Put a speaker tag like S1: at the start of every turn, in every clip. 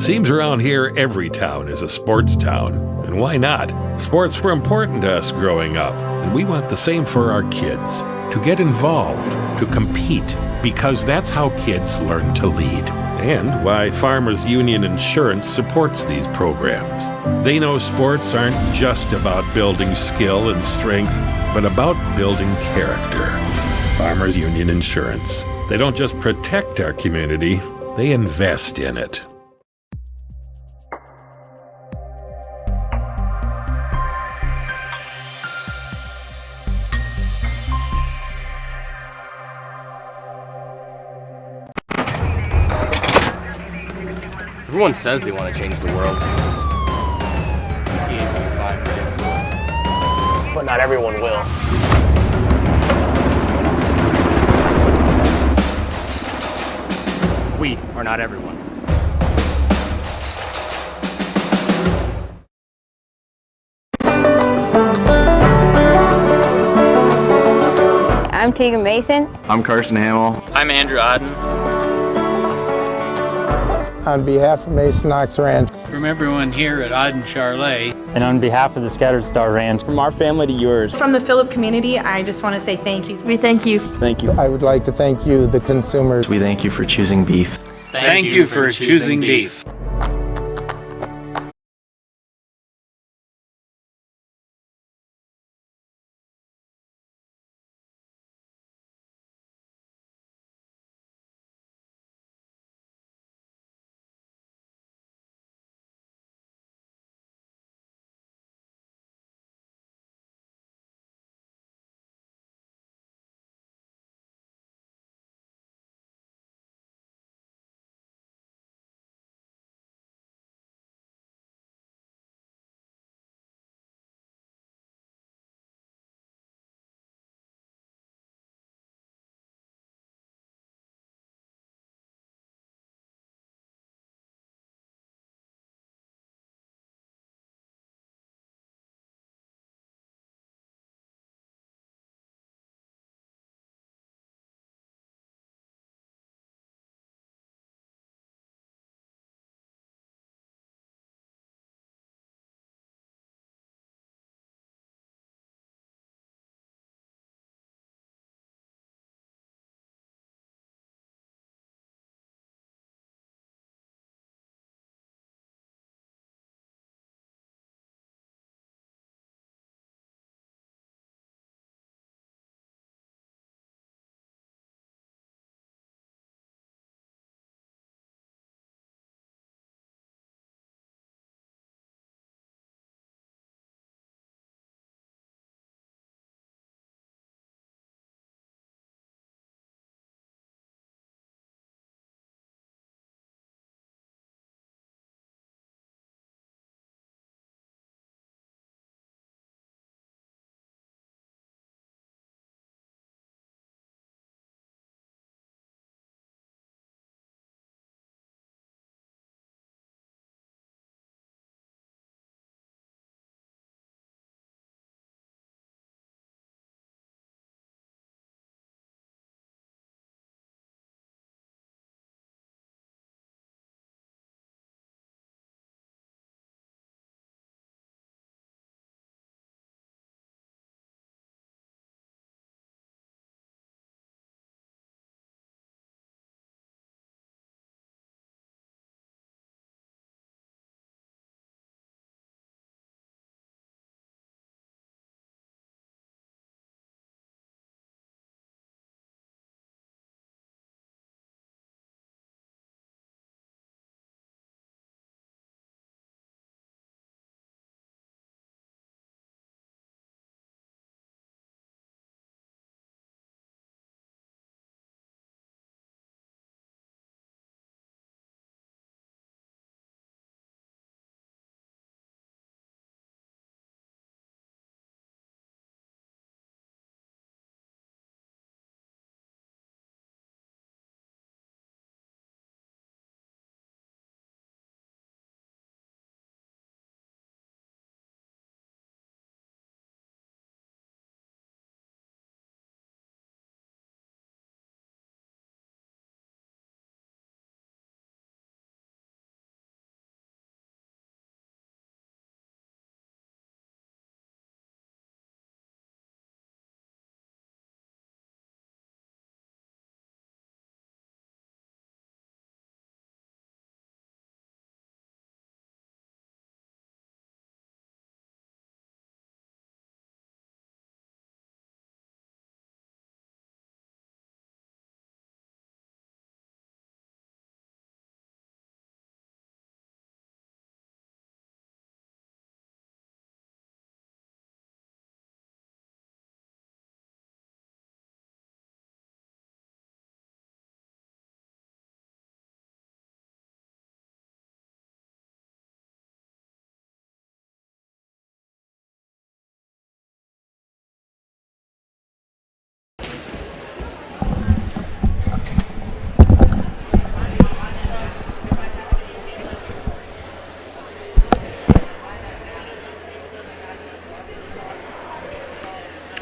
S1: It seems around here every town is a sports town. And why not? Sports were important to us growing up, and we want the same for our kids. To get involved, to compete, because that's how kids learn to lead. And why Farmers Union Insurance supports these programs. They know sports aren't just about building skill and strength, but about building character. Farmers Union Insurance. They don't just protect our community, they invest in it.
S2: Everyone says they want to change the world. But not everyone will. We are not everyone.
S3: I'm Tegan Mason.
S4: I'm Carson Hamill.
S5: I'm Andrew Odden.
S6: On behalf of Mason Ox Ranch.
S5: From everyone here at Odden Charlet.
S7: And on behalf of the Scattered Star Ranch.
S4: From our family to yours.
S8: From the Phillip community, I just want to say thank you.
S3: We thank you.
S4: Thank you.
S6: I would like to thank you, the consumers.
S4: We thank you for choosing beef.
S5: Thank you for choosing beef.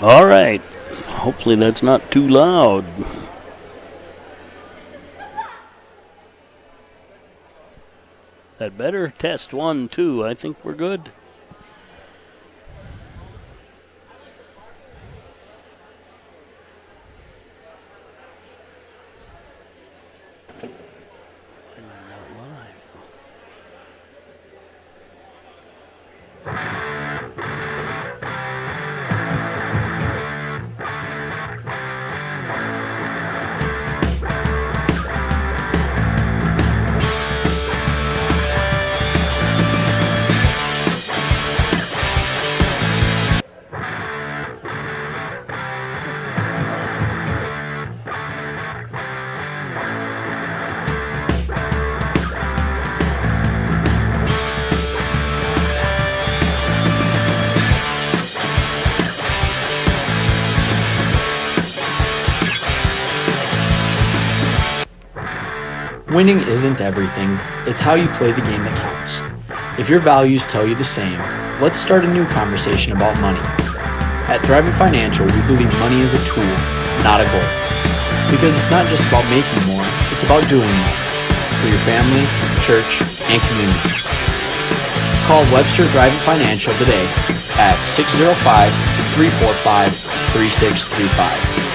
S9: All right. Hopefully that's not too loud. That better? Test 1, 2. I think we're good.
S10: Winning isn't everything, it's how you play the game that counts. If your values tell you the same, let's start a new conversation about money. At Thriving Financial, we believe money is a tool, not a goal. Because it's not just about making more, it's about doing more. For your family, church, and community. Call Webster Thriving Financial today at 605-345-3635.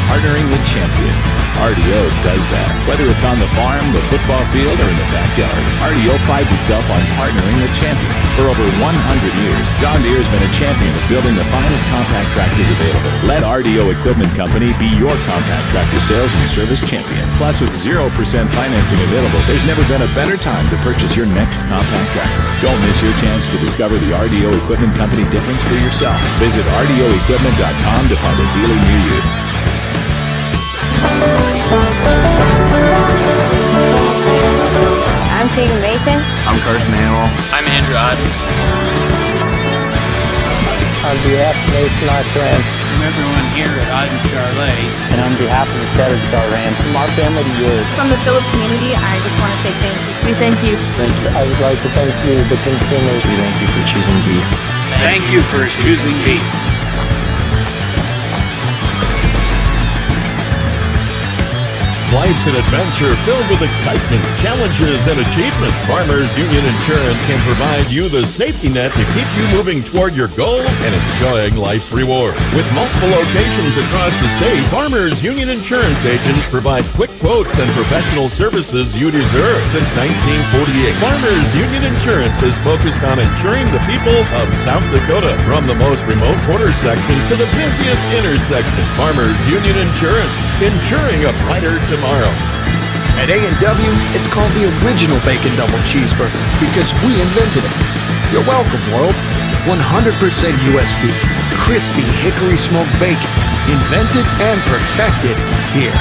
S11: Partnering with champions. RDO does that. Whether it's on the farm, the football field, or in the backyard, RDO prides itself on partnering with champions. For over 100 years, John Deere has been a champion of building the finest compact tractors available. Let RDO Equipment Company be your compact tractor sales and service champion. Plus, with 0% financing available, there's never been a better time to purchase your next compact tractor. Don't miss your chance to discover the RDO Equipment Company difference for yourself. Visit RDOequipment.com to find a dealer near you.
S3: I'm Tegan Mason.
S4: I'm Carson Hamill.
S2: I'm Andrew Odd.
S6: On behalf of Mason Knox Ranch,
S5: From everyone here at Auden Charlet.
S7: And on behalf of the Scattered Star Ranch, from our family to yours.
S8: From the Phillips community, I just want to say thank you. We thank you.
S10: Thank you.
S6: I would like to thank you, the consumers.
S4: We thank you for choosing beef.
S5: Thank you for choosing beef.
S12: Life's an adventure filled with excitement, challenges, and achievement. Farmers Union Insurance can provide you the safety net to keep you moving toward your goals and enjoying life's rewards. With multiple locations across the state, Farmers Union Insurance agents provide quick quotes and professional services you deserve. Since 1948, Farmers Union Insurance has focused on insuring the people of South Dakota. From the most remote quarter section to the busiest intersection, Farmers Union Insurance, insuring a brighter tomorrow.
S13: At A&W, it's called the original Bacon Double Cheeseburger because we invented it. You're welcome, world. 100% U.S. beef, crispy hickory smoked bacon, invented and perfected here.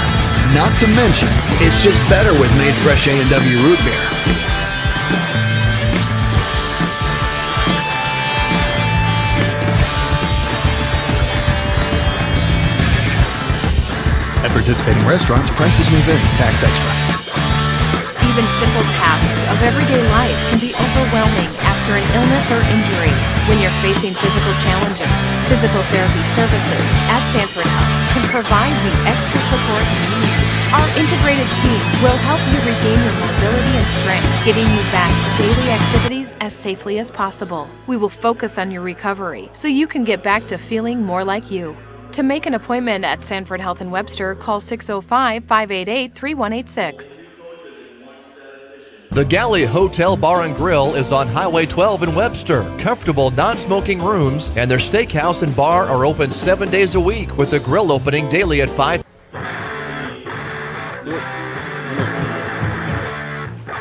S13: Not to mention, it's just better with made fresh A&W root beer. At participating restaurants, prices may vary. Tax extra.
S14: Even simple tasks of everyday life can be overwhelming after an illness or injury. When you're facing physical challenges, physical therapy services at Sanford Health can provide the extra support you need. Our integrated team will help you regain your mobility and strength, getting you back to daily activities as safely as possible. We will focus on your recovery so you can get back to feeling more like you. To make an appointment at Sanford Health in Webster, call 605-588-3186.
S15: The Galley Hotel Bar and Grill is on Highway 12 in Webster. Comfortable, non-smoking rooms and their steakhouse and bar are open 7 days a week with the grill opening daily at 5.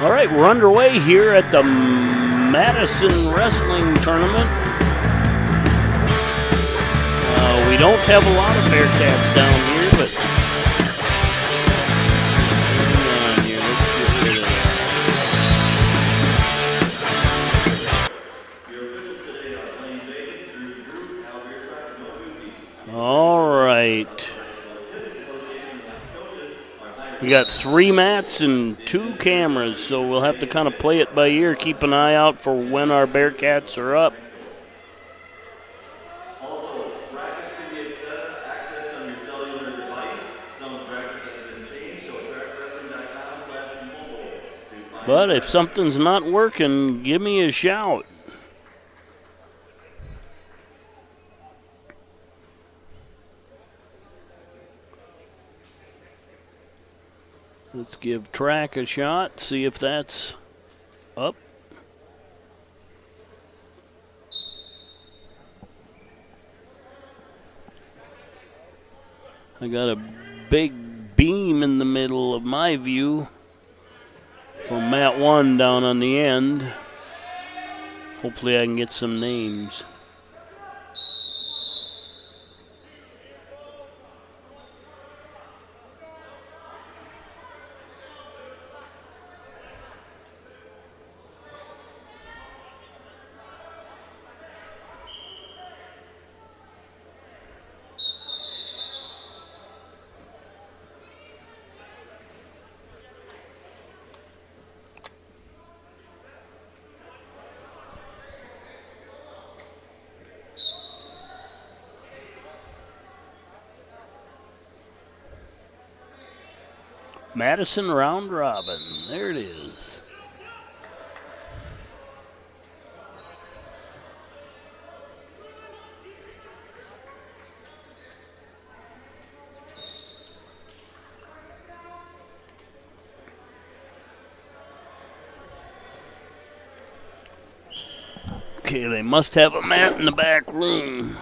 S9: All right, we're underway here at the Madison Wrestling Tournament. We don't have a lot of Bearcats down here, but hang on here. Let's get rid of that. All right. We got 3 mats and 2 cameras, so we'll have to kind of play it by ear. Keep an eye out for when our Bearcats are up. But if something's not working, give me a shout. Let's give track a shot, see if that's up. I got a big beam in the middle of my view from mat 1 down on the end. Hopefully I can get some names. Madison round robin. There it is. Okay, they must have a mat in the back room.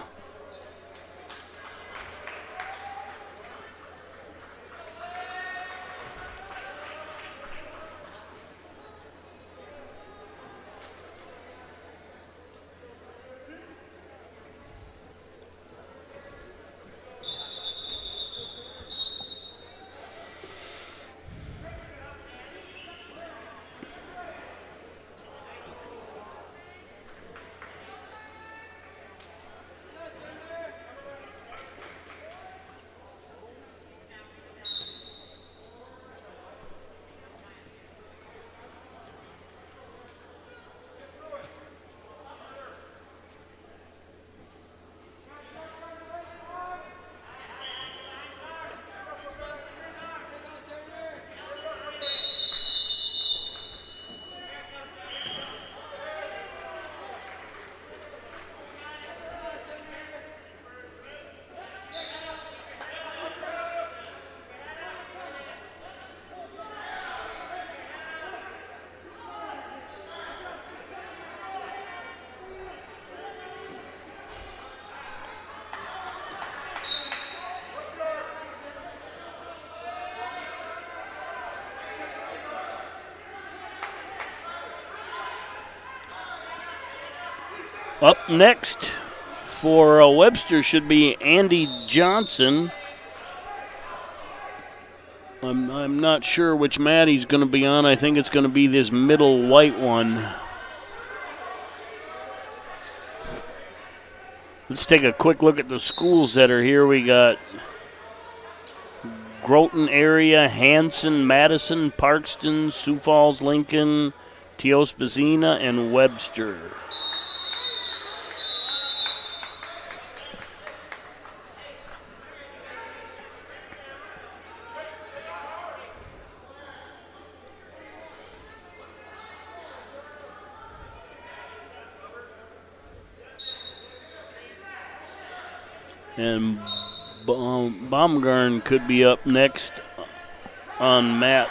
S9: Up next for Webster should be Andy Johnson. I'm not sure which mat he's going to be on. I think it's going to be this middle white one. Let's take a quick look at the schools that are here. We got Groton area, Hanson, Madison, Parkston, Sioux Falls, Lincoln, Teospazina, and Webster. And Baumgarn could be up next on mat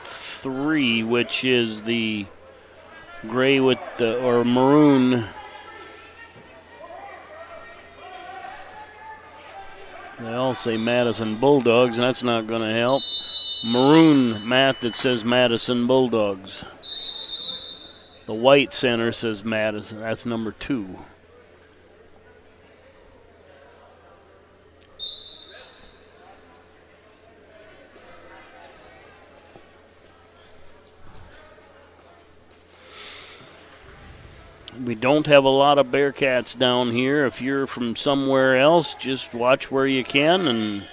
S9: 3, which is the gray with the, or maroon. They all say Madison Bulldogs, and that's not going to help. Maroon mat that says Madison Bulldogs. The white center says Madison. That's number 2. We don't have a lot of Bearcats down here. If you're from somewhere else, just watch where you can and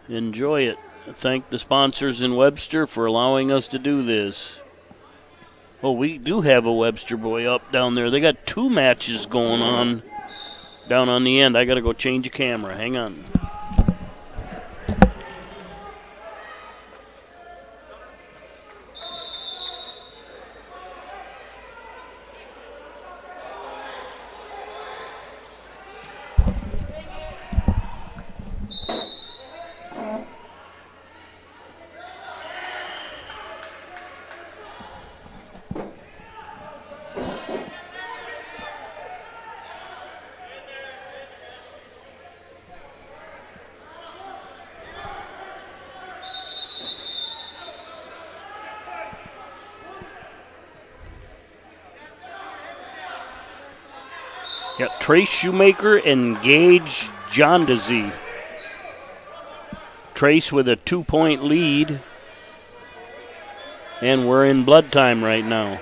S9: enjoy it. Thank the sponsors in Webster for allowing us to do this. Oh, we do have a Webster boy up down there. They got 2 matches going on down on the end. I got to go change a camera. Hang on. Got Trey Shoemaker and Gage Jondazy. Trace with a 2-point lead. And we're in blood time right now.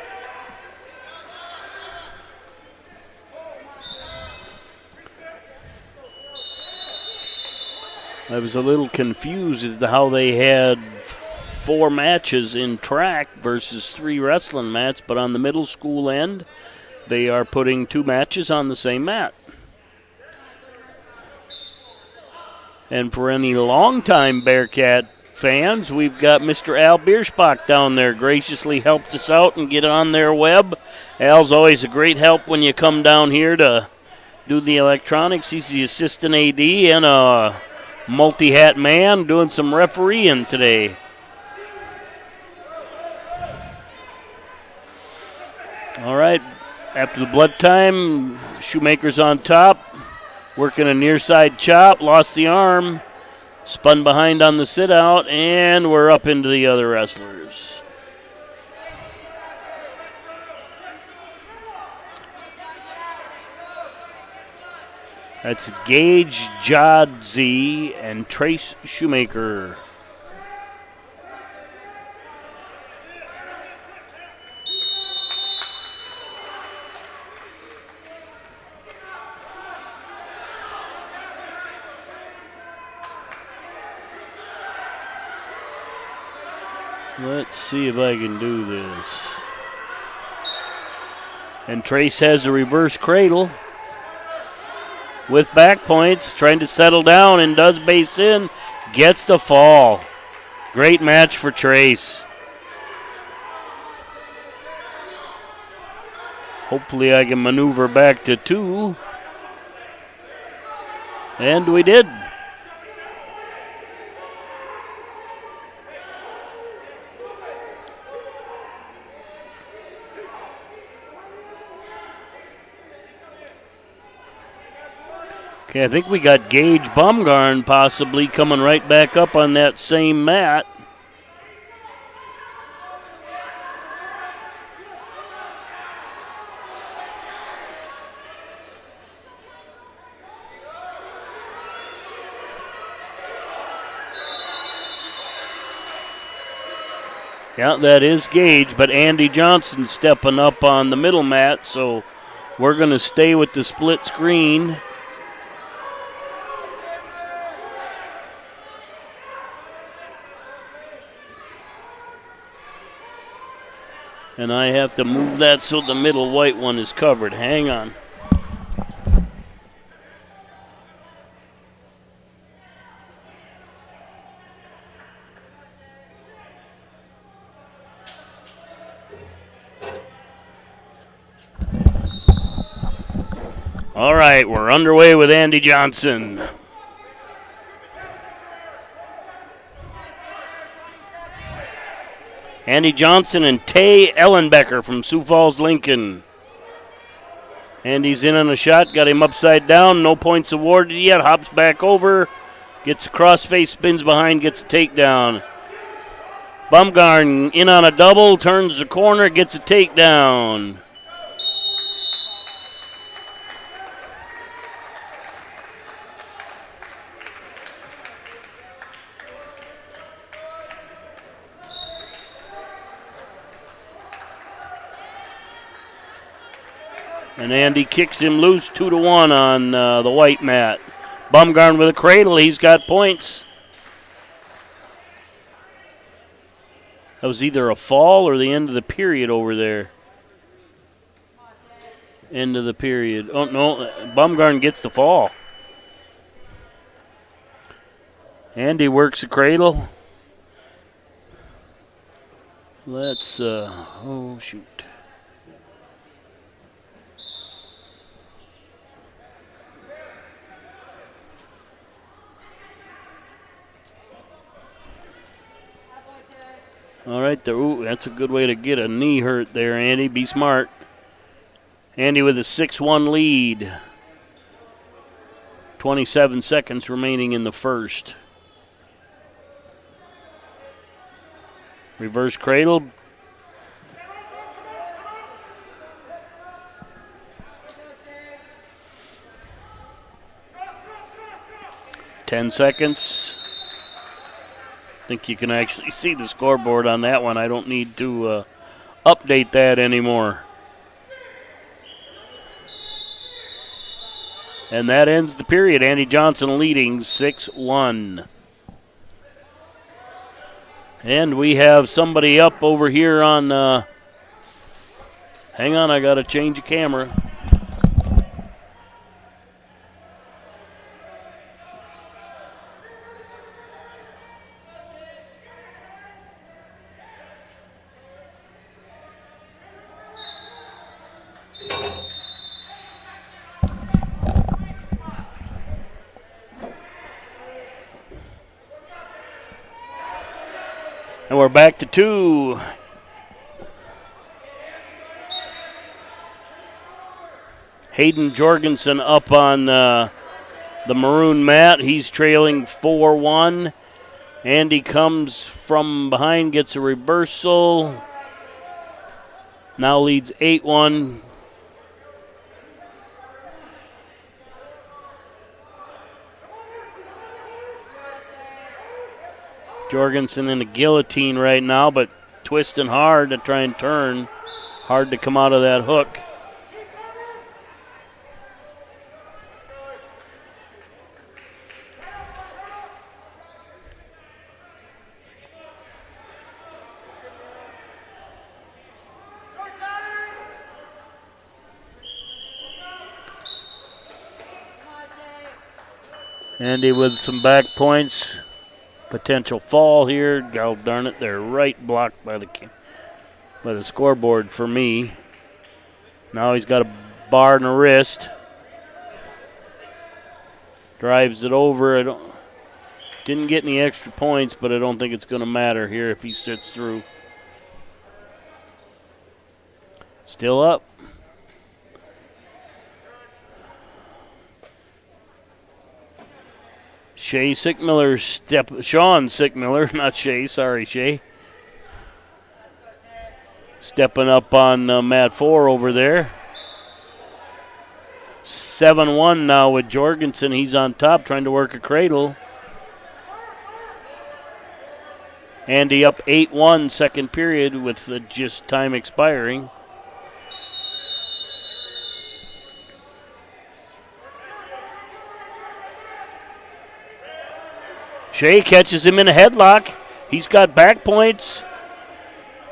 S9: I was a little confused as to how they had 4 matches in track versus 3 wrestling mats, but on the middle school end, they are putting 2 matches on the same mat. And for any longtime Bearcat fans, we've got Mr. Al Bierspach down there, graciously helped us out and get on their web. Al's always a great help when you come down here to do the electronics. He's the assistant AD and a multi-hat man doing some refereeing today. All right, after the blood time, Shoemaker's on top, working a near side chop, lost the arm. Spun behind on the sit-out, and we're up into the other wrestlers. That's Gage Jodzi and Trace Shoemaker. Let's see if I can do this. And Trace has a reverse cradle with back points, trying to settle down and does base in, gets the fall. Great match for Trace. Hopefully I can maneuver back to 2. And we did. Okay, I think we got Gage Baumgarn possibly coming right back up on that same mat. Yeah, that is Gage, but Andy Johnson stepping up on the middle mat, so we're going to stay with the split screen. And I have to move that so the middle white one is covered. Hang on. All right, we're underway with Andy Johnson. Andy Johnson and Tay Ellenbecker from Sioux Falls, Lincoln. Andy's in on a shot, got him upside down, no points awarded yet, hops back over, gets a crossface, spins behind, gets a takedown. Baumgarn in on a double, turns the corner, gets a takedown. And Andy kicks him loose 2-1 on the white mat. Baumgarn with a cradle. He's got points. That was either a fall or the end of the period over there. End of the period. Oh, no. Baumgarn gets the fall. Andy works a cradle. Let's, oh, shoot. All right, ooh, that's a good way to get a knee hurt there, Andy. Be smart. Andy with a 6-1 lead. 27 seconds remaining in the first. Reverse cradle. 10 seconds. I think you can actually see the scoreboard on that one. I don't need to update that anymore. And that ends the period. Andy Johnson leading 6-1. And we have somebody up over here on... hang on, I got to change the camera. And we're back to 2. Hayden Jorgensen up on the maroon mat. He's trailing 4-1. Andy comes from behind, gets a reversal. Now leads 8-1. Jorgensen in a guillotine right now, but twisting hard to try and turn. Hard to come out of that hook. Andy with some back points. Potential fall here. God darn it, they're right blocked by the scoreboard for me. Now he's got a bar in the wrist. Drives it over. Didn't get any extra points, but I don't think it's going to matter here if he sits through. Still up. Shawn Sigmar, not Shay, sorry Shay. Stepping up on mat 4 over there. 7-1 now with Jorgensen. He's on top trying to work a cradle. Andy up 8-1 second period with just time expiring. Shea catches him in a headlock. He's got back points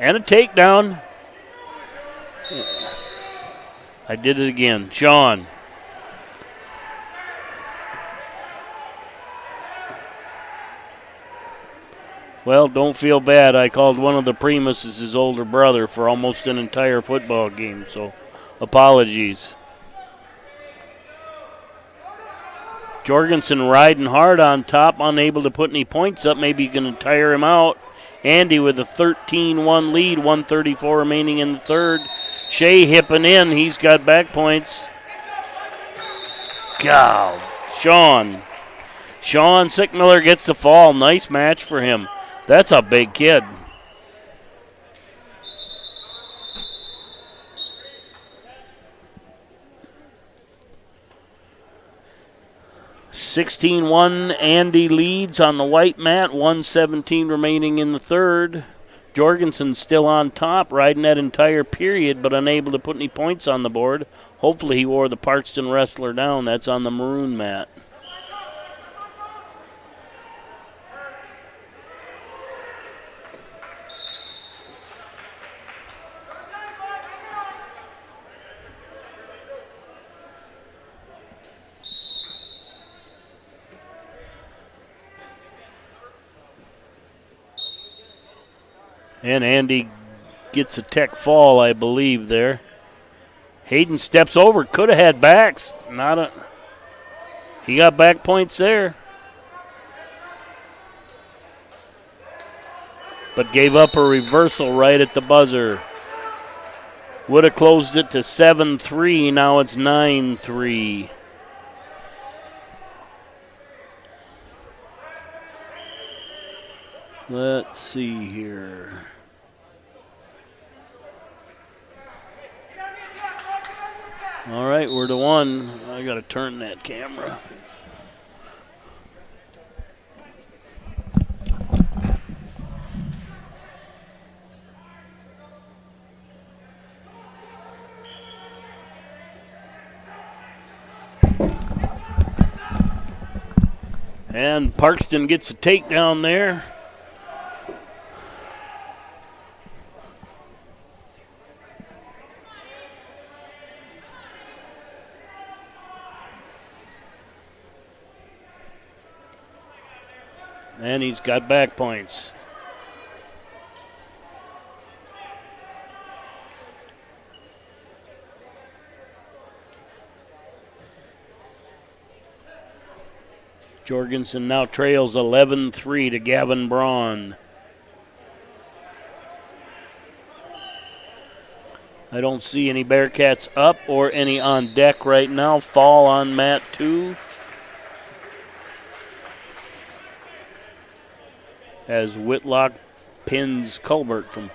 S9: and a takedown. I did it again. Shawn. Well, don't feel bad. I called one of the Primuses his older brother for almost an entire football game, so apologies. Jorgensen riding hard on top, unable to put any points up. Maybe you can tire him out. Andy with a 13-1 lead, 1:34 remaining in the third. Shea hipping in. He's got back points. God, Shawn Sigmar gets the fall. Nice match for him. That's a big kid. (16-1) Andy leads on the white mat. 1:17 remaining in the third. Jorgensen still on top, riding that entire period, but unable to put any points on the board. Hopefully he wore the Parkston wrestler down. That's on the maroon mat. And Andy gets a tech fall, I believe, there. Hayden steps over. Could have had backs. He got back points there. But gave up a reversal right at the buzzer. Would have closed it to 7-3. Now it's 9-3. Let's see here. All right, we're to 1. I got to turn that camera. And Parkston gets a takedown there. And he's got back points. Jorgensen now trails 11-3 to Gavin Braun. I don't see any Bearcats up or any on deck right now. Fall on mat 2. As Whitlock pins Culbert from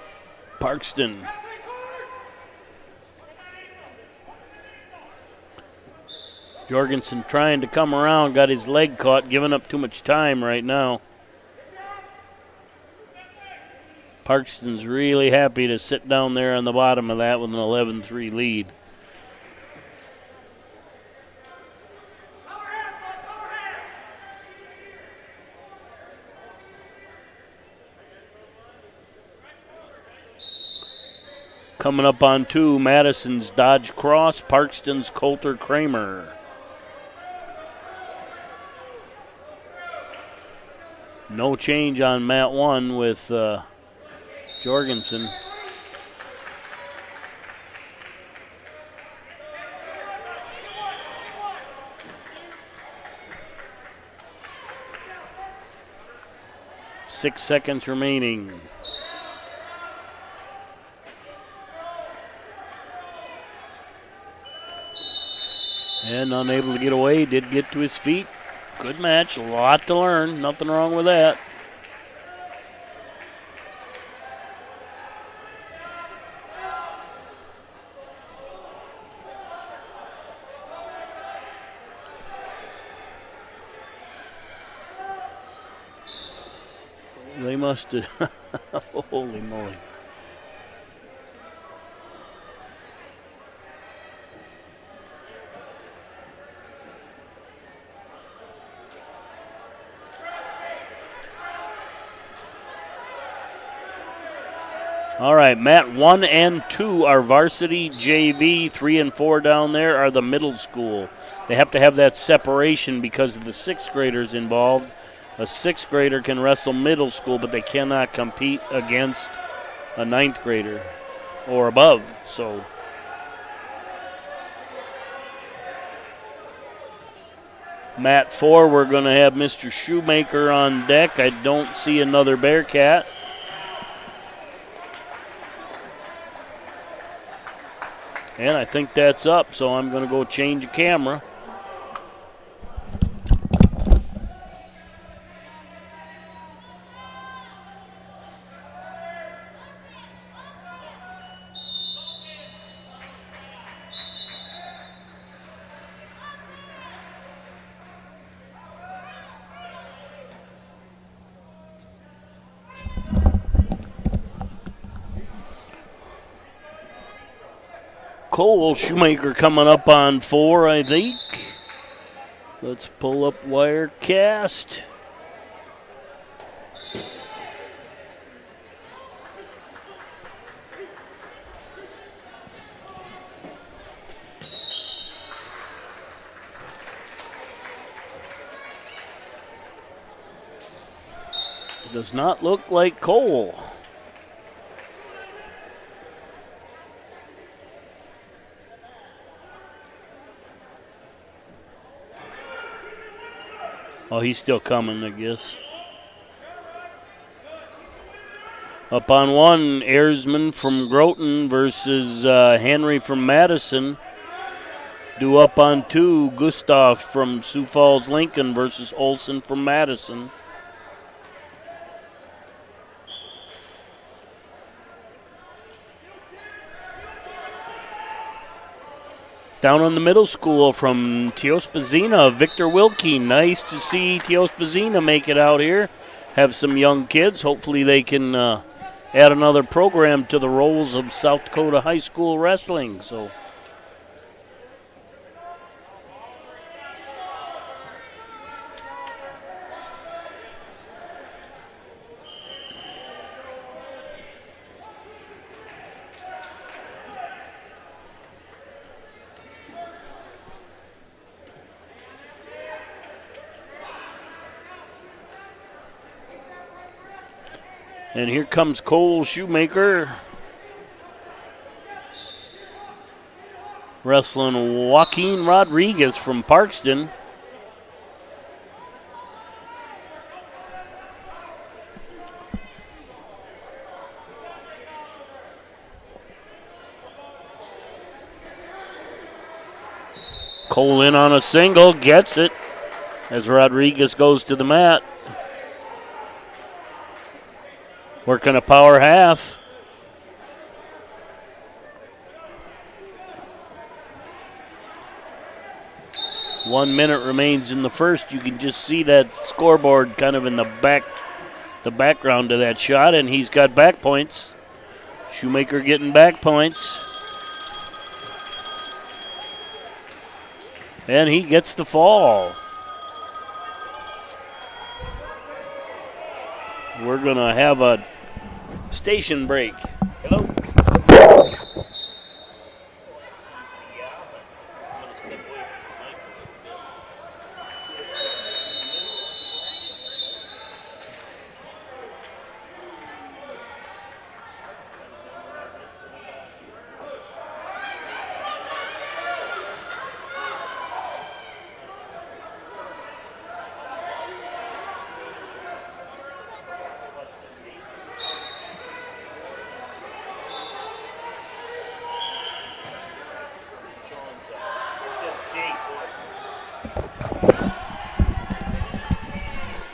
S9: Parkston. Jorgensen trying to come around, got his leg caught, giving up too much time right now. Parkston's really happy to sit down there on the bottom of that with an 11-3 lead. Coming up on 2, Madison's Dodge Cross, Parkston's Coulter Kramer. No change on mat 1 with Jorgensen. Six seconds remaining. And unable to get away, did get to his feet. Good match, a lot to learn, nothing wrong with that. They must have, holy moly. All right, mat 1 and 2 are varsity JV. 3 and 4 down there are the middle school. They have to have that separation because of the 6th graders involved. A 6th grader can wrestle middle school, but they cannot compete against a 9th grader or above. So mat 4, we're going to have Mr. Shoemaker on deck. I don't see another Bearcat. And I think that's up, so I'm going to go change the camera. Cole Shoemaker coming up on 4, I think. Let's pull up wire cast. It does not look like Cole. Oh, he's still coming, I guess. Up on 1, Airsman from Groton versus Henry from Madison. Due up on 2, Gustav from Sioux Falls, Lincoln versus Olson from Madison. Down on the middle school from Teospazina, Victor Wilkie. Nice to see Teospazina make it out here. Have some young kids. Hopefully they can add another program to the roles of South Dakota high school wrestling. So And here comes Cole Shoemaker. Wrestling Joaquin Rodriguez from Parkston. Cole in on a single, gets it as Rodriguez goes to the mat. Working a power half. One minute remains in the first. You can just see that scoreboard kind of in the background of that shot, and he's got back points. Shoemaker getting back points. And he gets the fall. We're going to have a station break. Hello.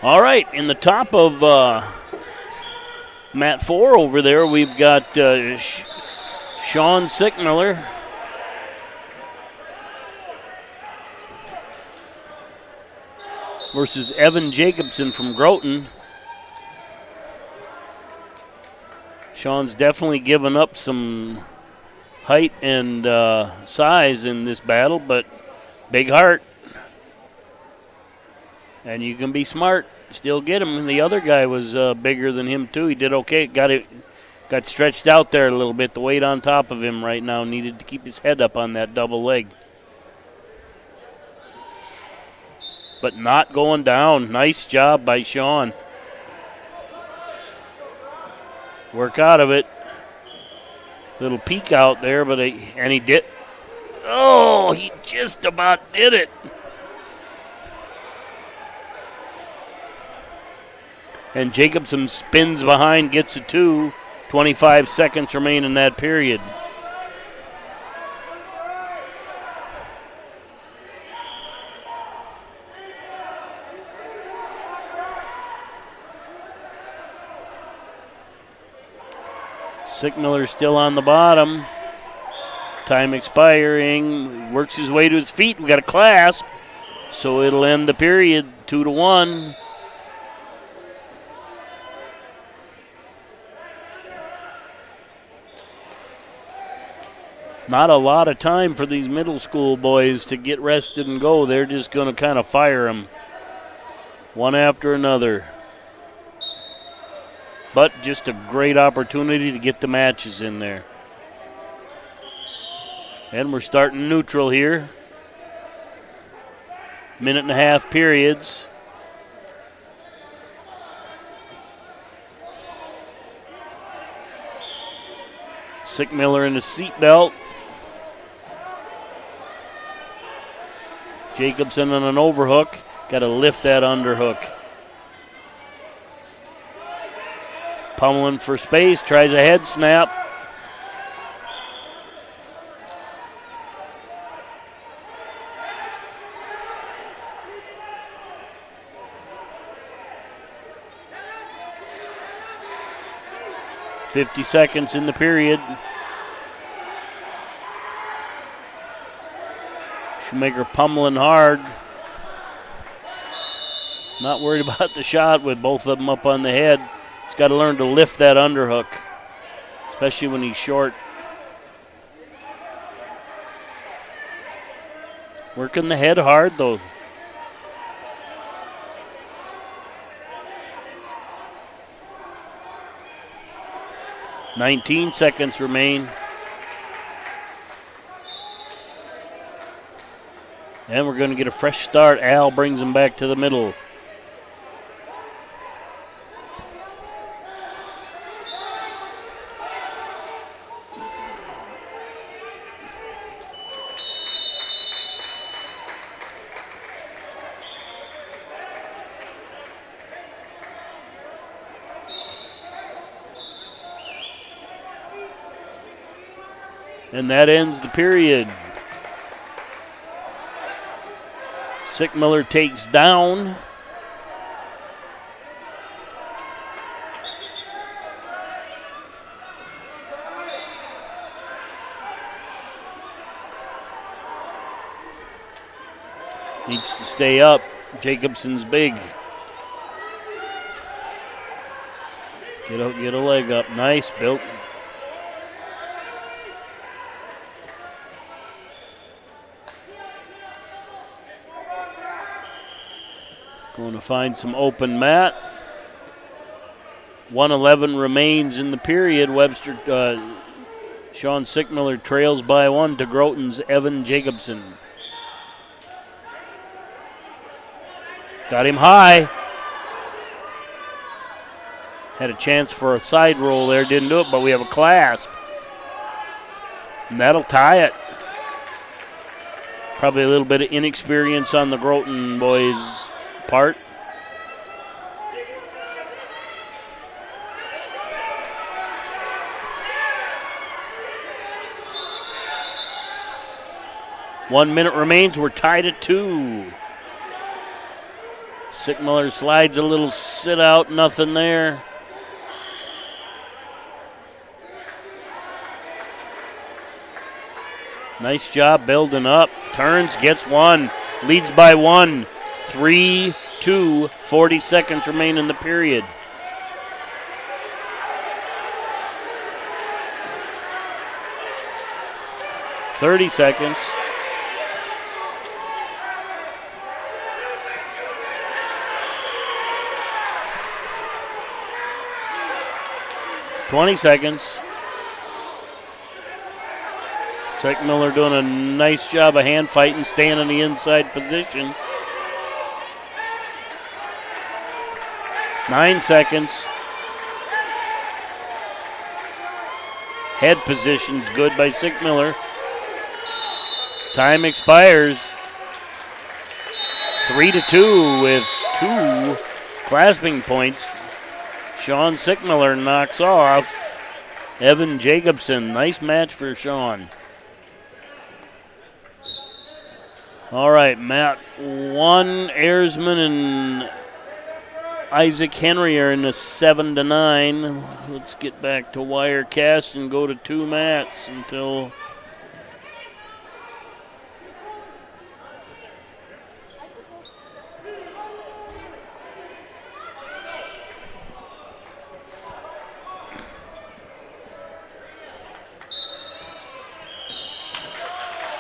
S9: All right, in the top of mat 4 over there, we've got Shawn Sigmar versus Evan Jacobson from Groton. Shawn's definitely given up some height and size in this battle, but big heart. And you can be smart, still get him. And the other guy was bigger than him too. He did okay. Got stretched out there a little bit. The weight on top of him right now needed to keep his head up on that double leg. But not going down. Nice job by Shawn. Work out of it. Little peek out there, but he did. Oh, he just about did it. And Jacobson spins behind, gets a 2. 25 seconds remain in that period. Sigmar still on the bottom. Time expiring. Works his way to his feet. We got a clasp. So it'll end the period 2-1. Not a lot of time for these middle school boys to get rested and go. They're just going to kind of fire them one after another. But just a great opportunity to get the matches in there. And we're starting neutral here. 1.5 periods. Sigmar in the seatbelt. Jacobson on an overhook. Got to lift that underhook. Pummeling for space. Tries a head snap. .50 seconds in the period. Shoemaker pummeling hard. Not worried about the shot with both of them up on the head. He's got to learn to lift that underhook, especially when he's short. Working the head hard, though. .19 seconds remain. And we're going to get a fresh start. Al brings him back to the middle. And that ends the period. Sigmar takes down. Needs to stay up. Jacobson's big. Get a leg up. Nice, built. Going to find some open mat. 1:11 remains in the period. Webster, Shawn Sigmar trails by 1 to Groton's Evan Jacobson. Got him high. Had a chance for a side roll there, didn't do it, but we have a clasp. And that'll tie it. Probably a little bit of inexperience on the Groton boys' part. One minute remains. We're tied at 2. Sigmar slides a little sit out, nothing there. Nice job building up. Turns, gets one. Leads by 1. 3-2. 40 seconds remain in the period. .30 seconds. .20 seconds. Sigmar doing a nice job of hand fighting, staying in the inside position. 9 seconds. Head position's good by Sigmar. Time expires. 3-2 with 2 clasping points. Shawn Sigmar knocks off Evan Jacobson. Nice match for Shawn. All right, Matt 1, Ayersman and Isaac Henry are in the 7-9. Let's get back to Wirecast and go to 2 mats until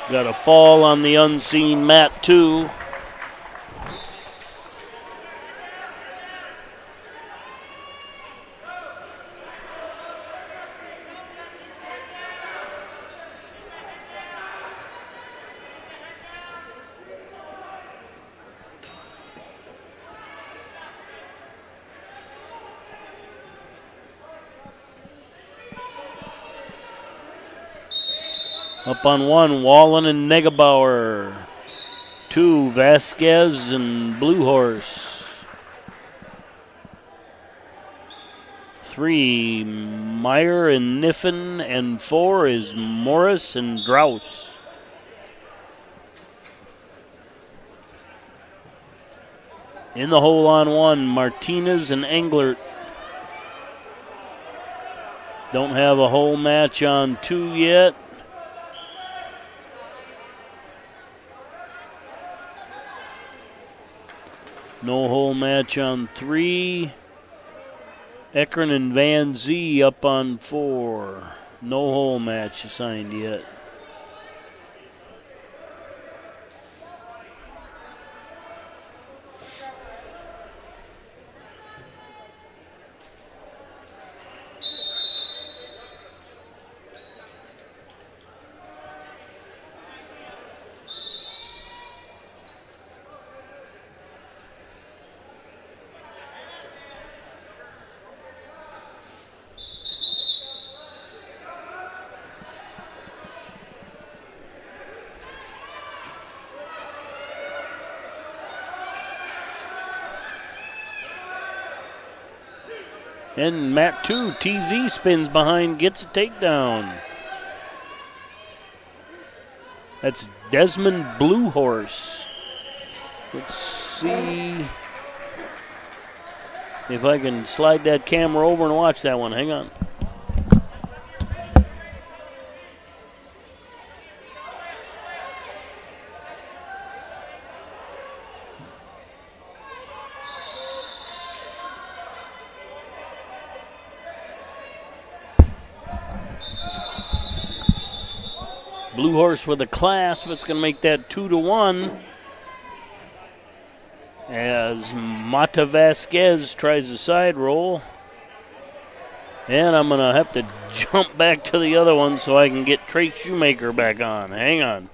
S9: got a fall on the unseen mat 2. Up on 1, Wallen and Negebauer. 2, Vasquez and Blue Horse. 3, Meyer and Niffen. And 4 is Morris and Draus. In the hole on 1, Martinez and Englert. Don't have a hole match on 2 yet. No hole match on 3. Ekern and Van Zee up on 4. No hole match assigned yet. And mat 2, TZ spins behind, gets a takedown. That's Desmond Blue Horse. Let's see if I can slide that camera over and watch that one. Hang on. Blue Horse with a clasp. It's going to make that 2-1 as Mata Vasquez tries a side roll. And I'm going to have to jump back to the other one so I can get Trey Shoemaker back on. Hang on.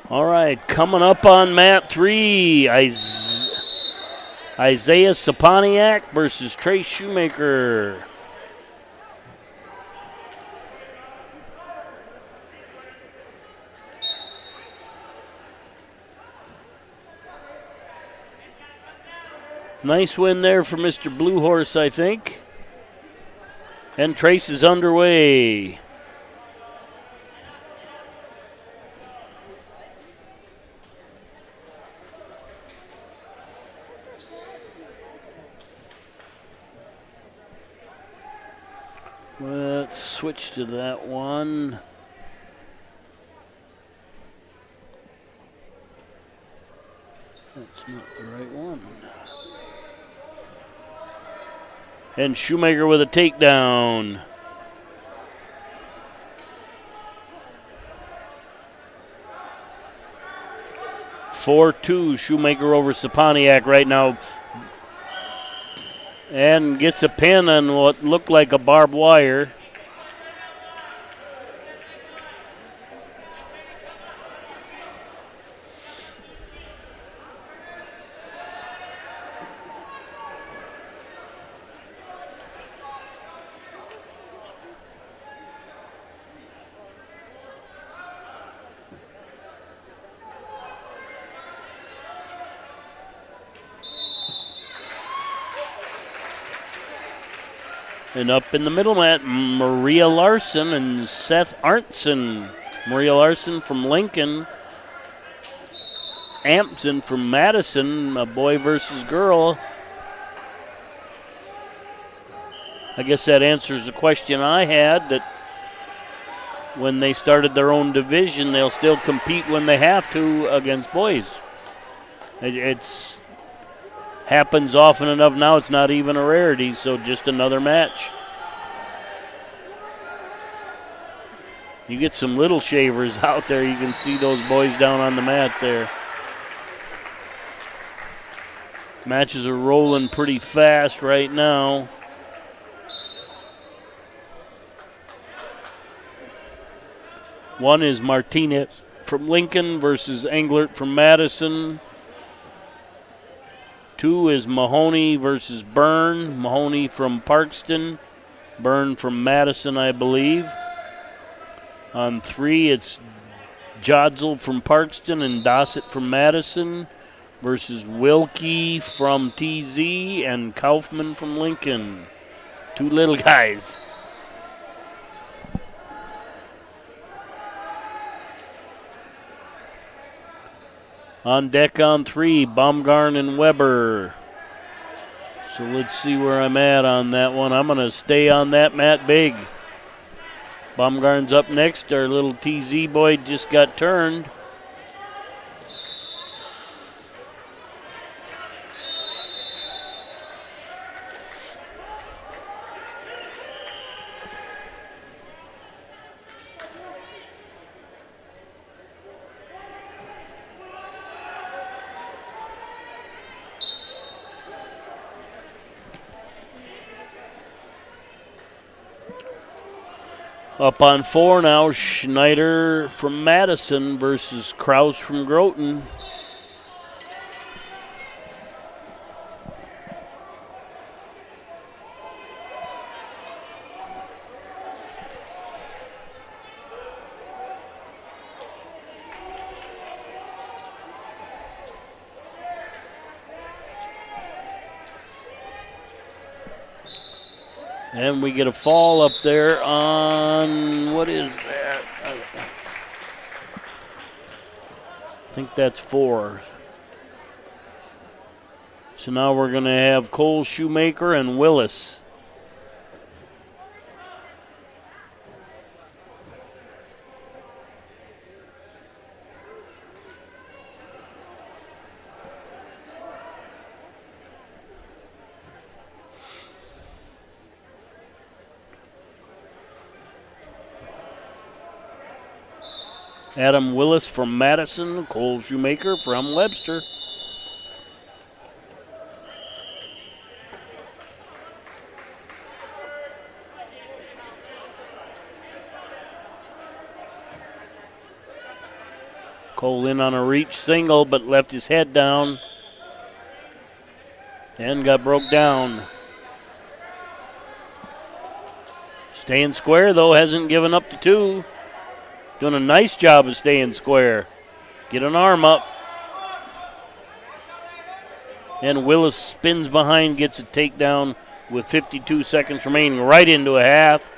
S9: All right, coming up on mat 3, Isaiah Pontiac versus Trey Shoemaker. Nice win there for Mr. Blue Horse, I think. And Trace is underway. Let's switch to that one. That's not the right one. And Shoemaker with a takedown. (4-2) Shoemaker over Saponiak right now. And gets a pin on what looked like a barbed wire. And up in the middle mat, Maria Larson and Seth Arntzen. Maria Larson from Lincoln. Ampson from Madison, a boy versus girl. I guess that answers the question I had, that when they started their own division, they'll still compete when they have to against boys. It's happens often enough now, it's not even a rarity, so just another match. You get some little shavers out there, you can see those boys down on the mat there. Matches are rolling pretty fast right now. One is Martinez from Lincoln versus Englert from Madison. 2 is Mahoney versus Byrne. Mahoney from Parkston. Byrne from Madison, I believe. On 3, it's Jodsel from Parkston and Dossett from Madison versus Wilkie from TZ and Kaufman from Lincoln. 2 little guys. On deck on 3, Baumgarn and Weber. So let's see where I'm at on that one. I'm going to stay on that mat big. Baumgarn's up next. Our little TZ boy just got turned. Up on 4 now, Schneider from Madison versus Kraus from Groton. And we get a fall up there on, what is that? I think that's 4. So now we're going to have Cole, Shoemaker, and Willis. Adam Willis from Madison, Cole Shoemaker from Webster. Cole in on a reach single, but left his head down and got broke down. Staying square, though, hasn't given up to 2. Doing a nice job of staying square. Get an arm up. And Willis spins behind, gets a takedown with 52 seconds remaining, right into a half.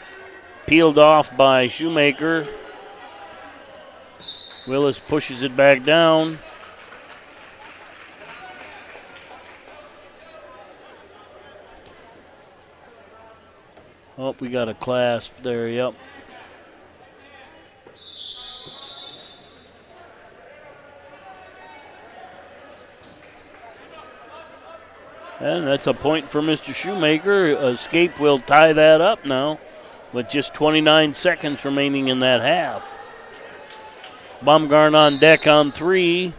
S9: Peeled off by Shoemaker. Willis pushes it back down. Oh, we got a clasp there, yep. And that's a point for Mr. Shoemaker. Escape will tie that up now with just 29 seconds remaining in that half. Baumgarn on deck on 3.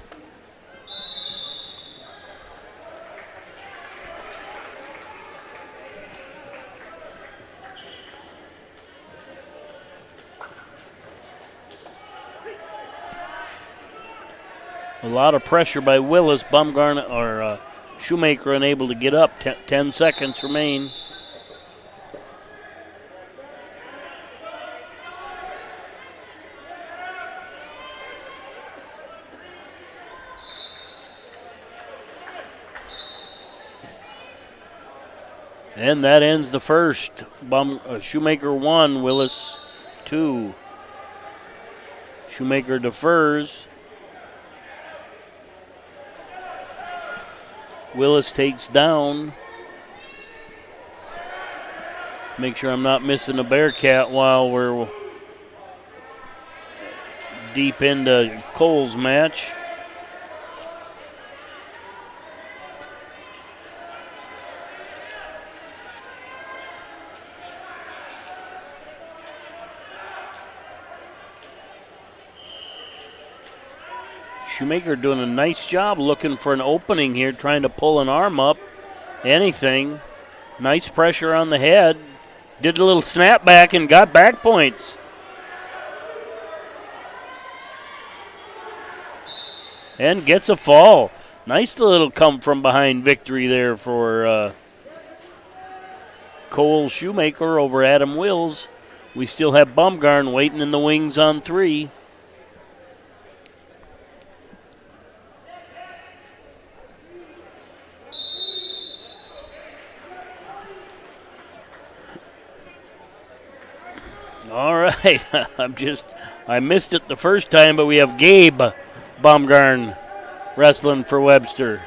S9: A lot of pressure by Willis. Baumgarn or Shoemaker unable to get up. 10 seconds remain. And that ends the first. Shoemaker 1, Willis 2. Shoemaker defers. Willis takes down. Make sure I'm not missing a Bearcat while we're deep into Cole's match. Shoemaker doing a nice job looking for an opening here, trying to pull an arm up. Anything. Nice pressure on the head. Did a little snap back and got back points. And gets a fall. Nice little come from behind victory there for Cole Shoemaker over Adam Wills. We still have Baumgarn waiting in the wings on 3. All right, I missed it the first time, but we have Gabe Baumgarn wrestling for Webster.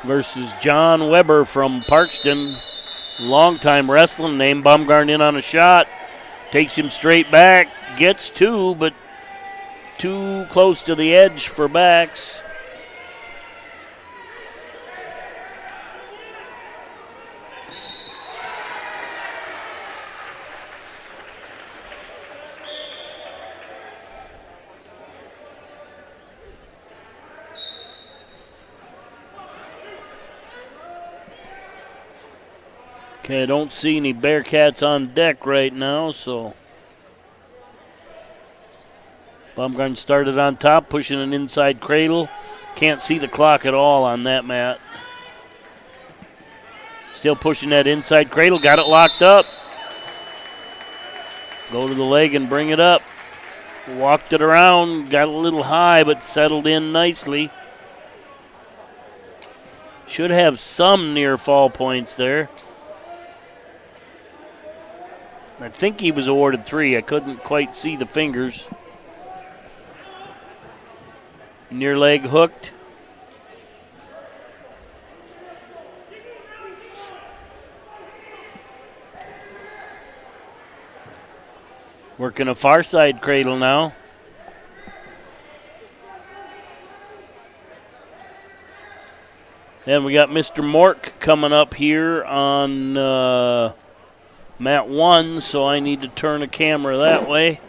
S9: Versus John Weber from Parkston. Long-time wrestling name. Baumgarn in on a shot. Takes him straight back. Gets 2, but too close to the edge for backs. Okay, I don't see any Bearcats on deck right now, so Baumgarten started on top, pushing an inside cradle. Can't see the clock at all on that mat. Still pushing that inside cradle, got it locked up. Go to the leg and bring it up. Walked it around, got a little high, but settled in nicely. Should have some near fall points there. I think he was awarded 3. I couldn't quite see the fingers. Near leg hooked. Working a far side cradle now. And we got Mr. Mork coming up here on mat 1, so I need to turn the camera that way.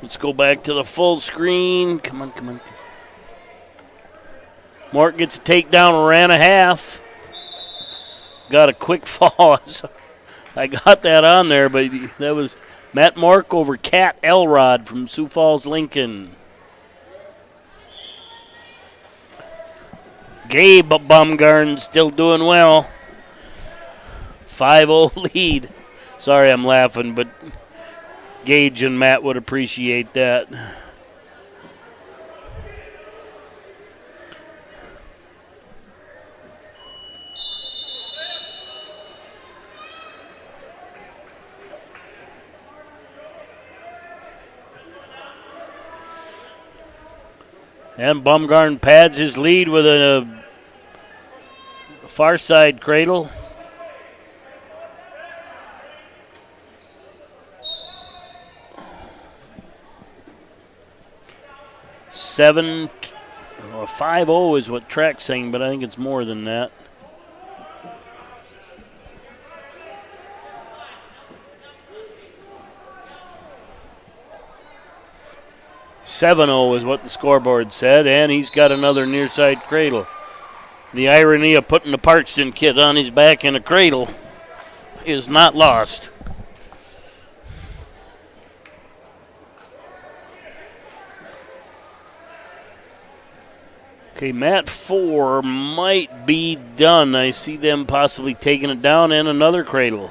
S9: Let's go back to the full screen. Come on, come on. Mork gets a takedown, ran a half. Got a quick fall. I got that on there, but that was Matt Mork over Cat Elrod from Sioux Falls, Lincoln. Gabe Baumgarten still doing well. 5-0 lead. Sorry I'm laughing, but Gage and Matt would appreciate that. And Baumgarten pads his lead with a far side cradle. Seven, 5-0 is what track's saying, but I think it's more than that. $7-0 is what the scoreboard said, and he's got another near side cradle. The irony of putting the Parkston kid on his back in a cradle is not lost. Okay, mat 4 might be done. I see them possibly taking it down and another cradle.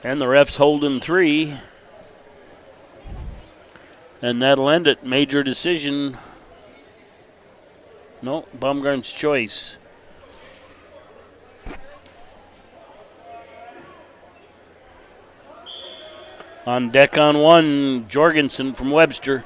S9: And the ref's holding 3. And that'll end it. Major decision. No, Baumgarten's choice. On deck on 1, Jorgensen from Webster.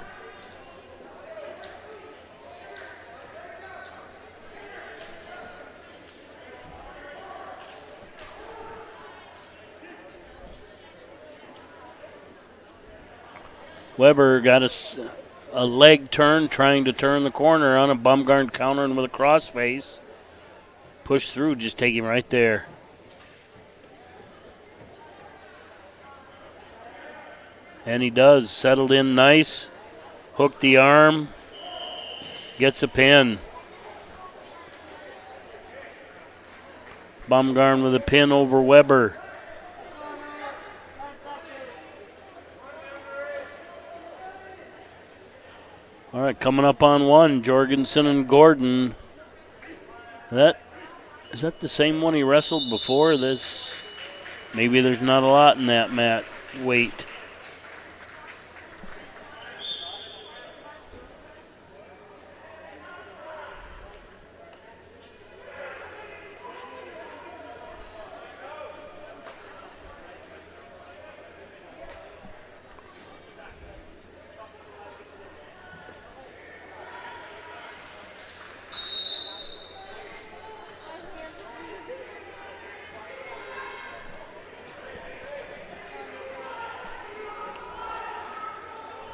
S9: Weber got a leg turn, trying to turn the corner on a Baumgarten countering with a crossface. Push through, just take him right there. And he does. Settled in nice. Hooked the arm. Gets a pin. Baumgarten with a pin over Weber. All right, coming up on 1, Jorgensen and Gordon. Is that the same one he wrestled before? Maybe there's not a lot in that mat weight.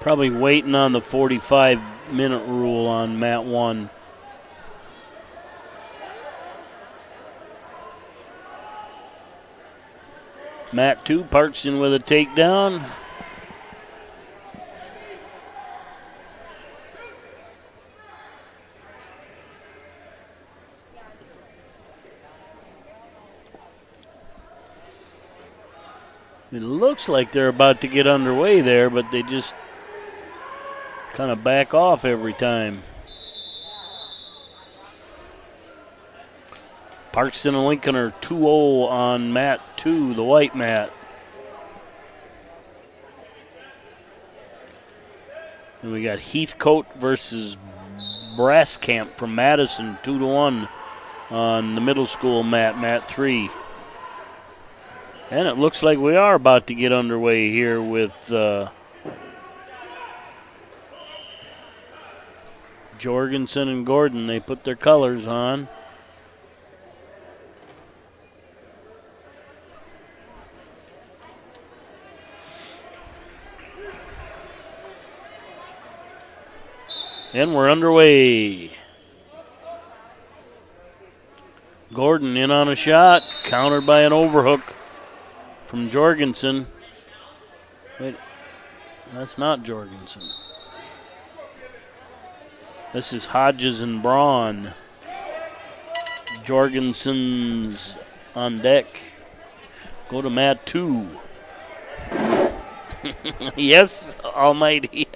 S9: Probably waiting on the 45-minute rule on mat 1. Matt 2, Parkson with a takedown. It looks like they're about to get underway there, but they just kind of back off every time. Parkston and Lincoln are 2-0 on mat 2, the white mat. And we got Heathcote versus Braskamp from Madison, 2-1 on the middle school mat, mat 3. And it looks like we are about to get underway here with Jorgensen and Gordon. They put their colors on. And we're underway. Gordon in on a shot, countered by an overhook from Jorgensen. Wait, that's not Jorgensen. This is Hodges and Braun. Jorgensen's on deck. Go to mat 2. Yes, almighty.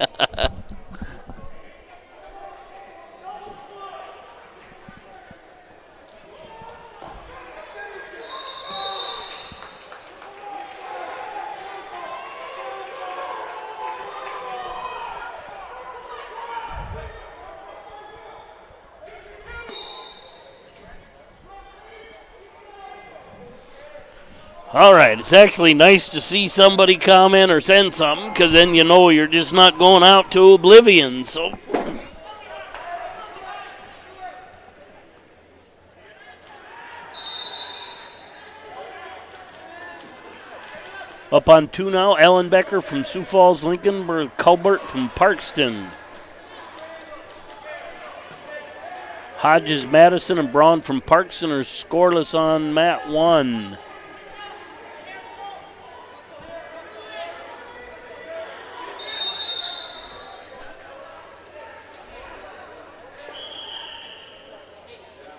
S9: All right, it's actually nice to see somebody comment or send something, because then you know you're just not going out to oblivion. So, up on 2 now, Ellenbecker from Sioux Falls, Lincoln, Culbert from Parkston. Hodges, Madison, and Braun from Parkston are scoreless on mat 1.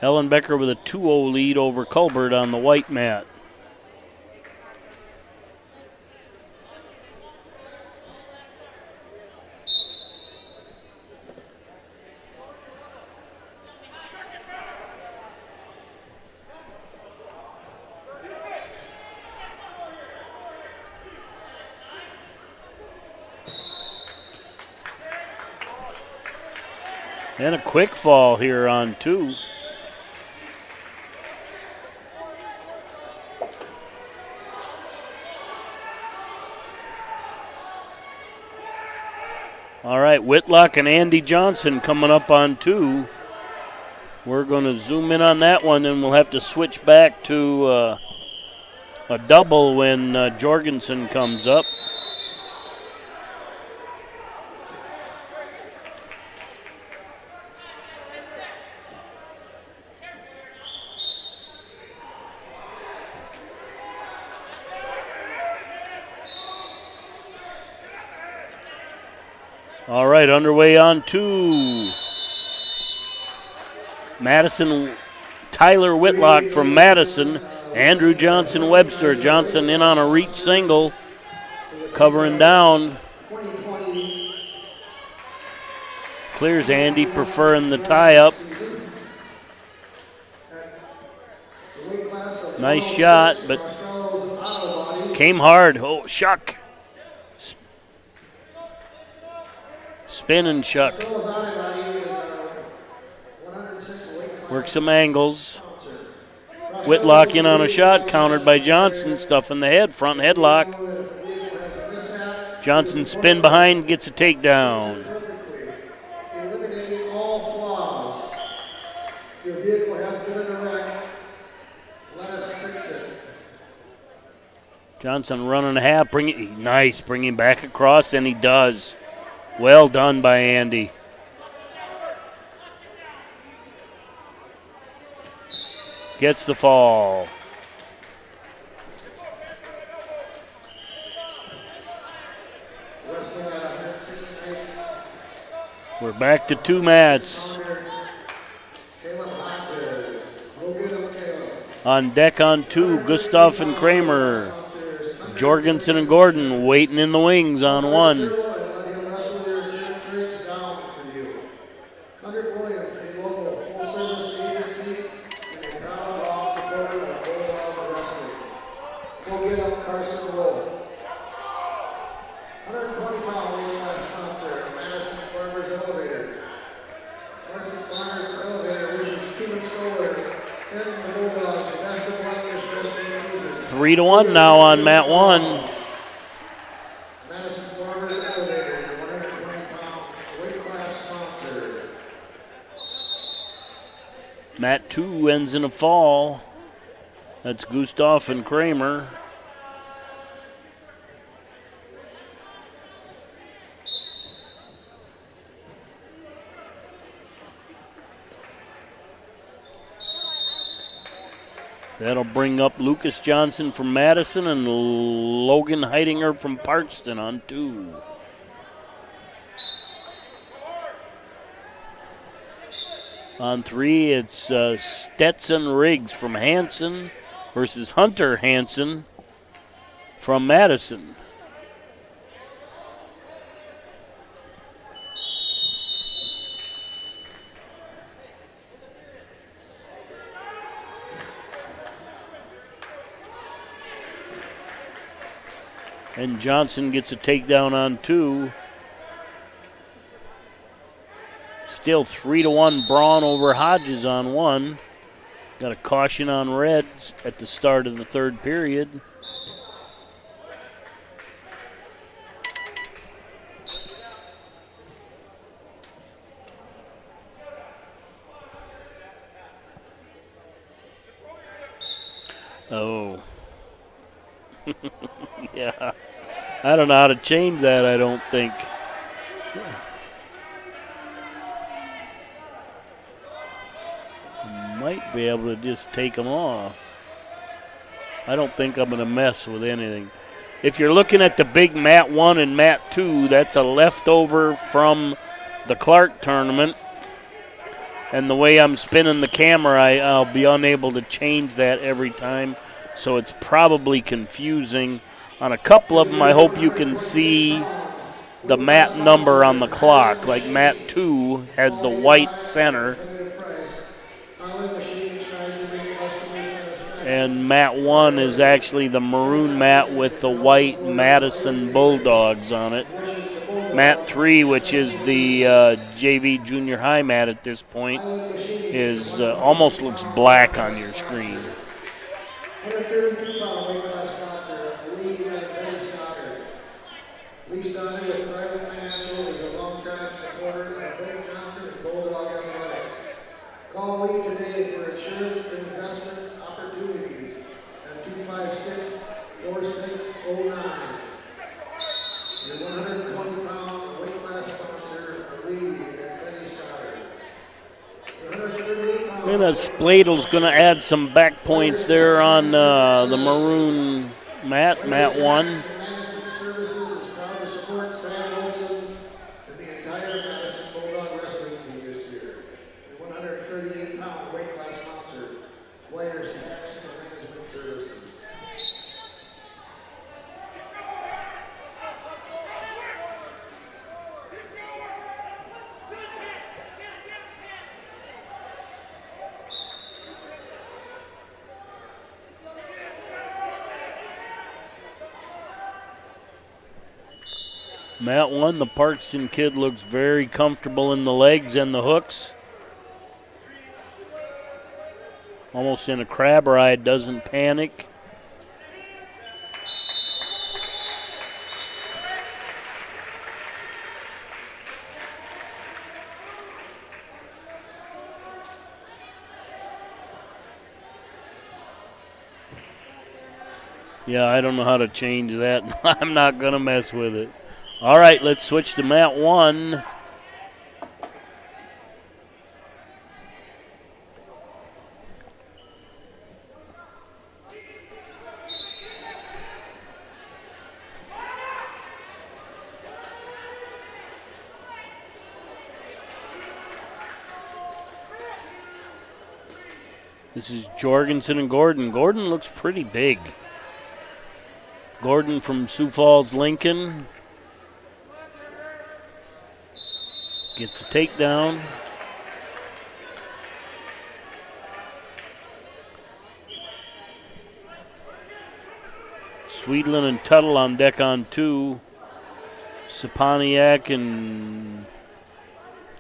S9: Ellenbecker with a 2-0 lead over Culbert on the white mat. And a quick fall here on 2. All right, Whitlock and Andy Johnson coming up on 2. We're going to zoom in on that one, and we'll have to switch back to a double when Jorgensen comes up. All right, underway on 2. Madison, Tyler Whitlock from Madison. Andrew Johnson Webster. Johnson in on a reach single. Covering down. Clears Andy, preferring the tie-up. Nice shot, but came hard. Oh, shuck. Spin and shuck. Work some angles. Whitlock in on a shot, countered by Johnson, stuffing the head, front headlock. Johnson spin behind, gets a takedown.
S13: Eliminating all flaws. Your vehicle has been in a wreck. Let us fix it.
S9: Johnson running a half, nice, bring him back across, and he does. Well done by Andy. Gets the fall. We're back to two mats. On deck on two, Gustav and Kramer. Jorgensen and Gordon waiting in the wings on one. Three to one now on mat one. Mat two ends in a fall. That's Gustav and Kramer. That'll bring up Lucas Johnson from Madison and Logan Heidinger from Parkston on two. On three, it's Stetson Riggs from Hanson versus Hunter Hanson from Madison. And Johnson gets a takedown on two. Still 3-1 Braun over Hodges on one. Got a caution on Reds at the start of the third period. Oh. Yeah. I don't know how to change that, I don't think. Might be able to just take them off. I don't think I'm going to mess with anything. If you're looking at the big mat 1 and mat 2, that's a leftover from the Clark tournament. And the way I'm spinning the camera, I'll be unable to change that every time. So it's probably confusing. On a couple of them, I hope you can see the mat number on the clock. Like mat 2 has the white center. And mat 1 is actually the maroon mat with the white Madison Bulldogs on it. Mat 3, which is the JV junior high mat at this point, is almost looks black on your screen.
S16: Call Lee today for insurance and investment opportunities at 256-4609. Your 120-pound weight class sponsor, Lee and Benny Stoddard.
S9: And Spladle's going to add some back points there on the maroon mat, mat 1. Mat 1, the Parkson kid looks very comfortable in the legs and the hooks. Almost in a crab ride, doesn't panic. Yeah, I don't know how to change that. I'm not going to mess with it. All right, let's switch to mat 1. This is Jorgensen and Gordon. Gordon looks pretty big. Gordon from Sioux Falls, Lincoln. Gets a takedown. Sweedlin and Tuttle on deck on 2. Pontiac and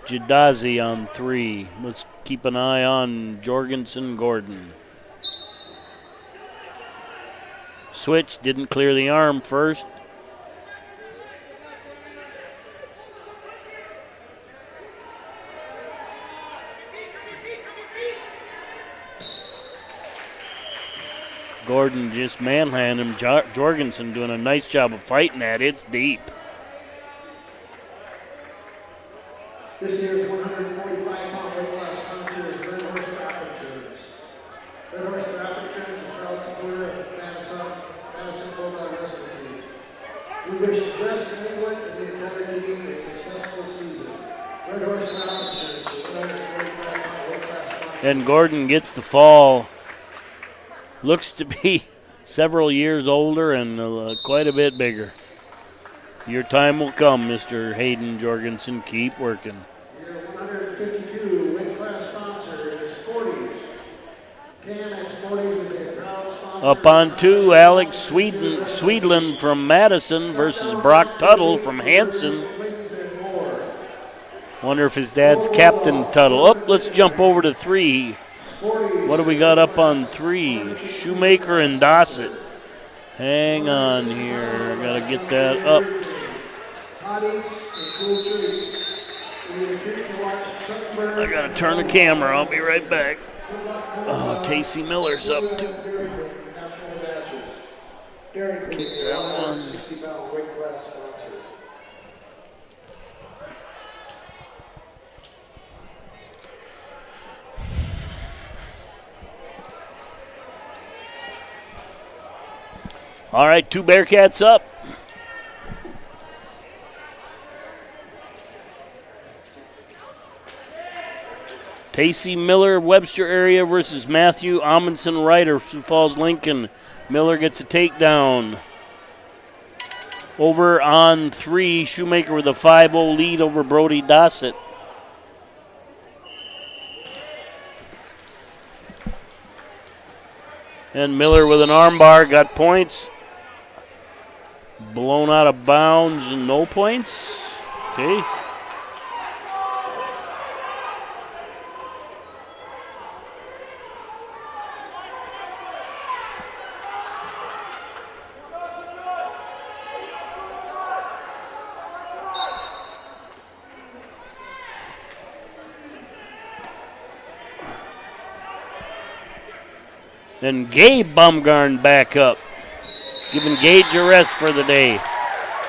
S9: Jadazi on 3. Let's keep an eye on Jorgensen Gordon. Switch, didn't clear the arm first. Gordon just manhandled him. Jorgensen doing a nice job of fighting that. It's deep.
S16: This year's 145-pound weight class sponsor is Red Horse Crop Insurance. Red Horse Crop Insurance is proud supporter of Madison Wrestling Team. We wish Jess England and the entire team a successful season. Red Horse Crop Insurance is 145-pound weight class sponsor.
S9: And Gordon gets the fall. Looks to be several years older and quite a bit bigger. Your time will come, Mr. Hayden Jorgensen. Keep working.
S16: Your 152 weight class sponsor is Sporties. Cam at Sporties is a proud sponsor.
S9: Up on 2, Alex Sweedlin from Madison versus Brock Tuttle from Hanson. Wonder if his dad's Captain Tuttle. Oh, let's jump over to 3. What do we got up on 3? Shoemaker and Dossett. Hang on here. Got to get that up. I got to turn the camera. I'll be right back. Oh, Tacey Miller's up too. Kick that one. All right, 2 Bearcats up. Tacey Miller, Webster area versus Matthew Amundsen Ryder, Sioux Falls, Lincoln. Miller gets a takedown. Over on 3, Shoemaker with a 5-0 lead over Brody Dossett. And Miller with an armbar, got points. Blown out of bounds and no points. Okay. And Gabe Baumgarn back up, giving Gage a rest for the day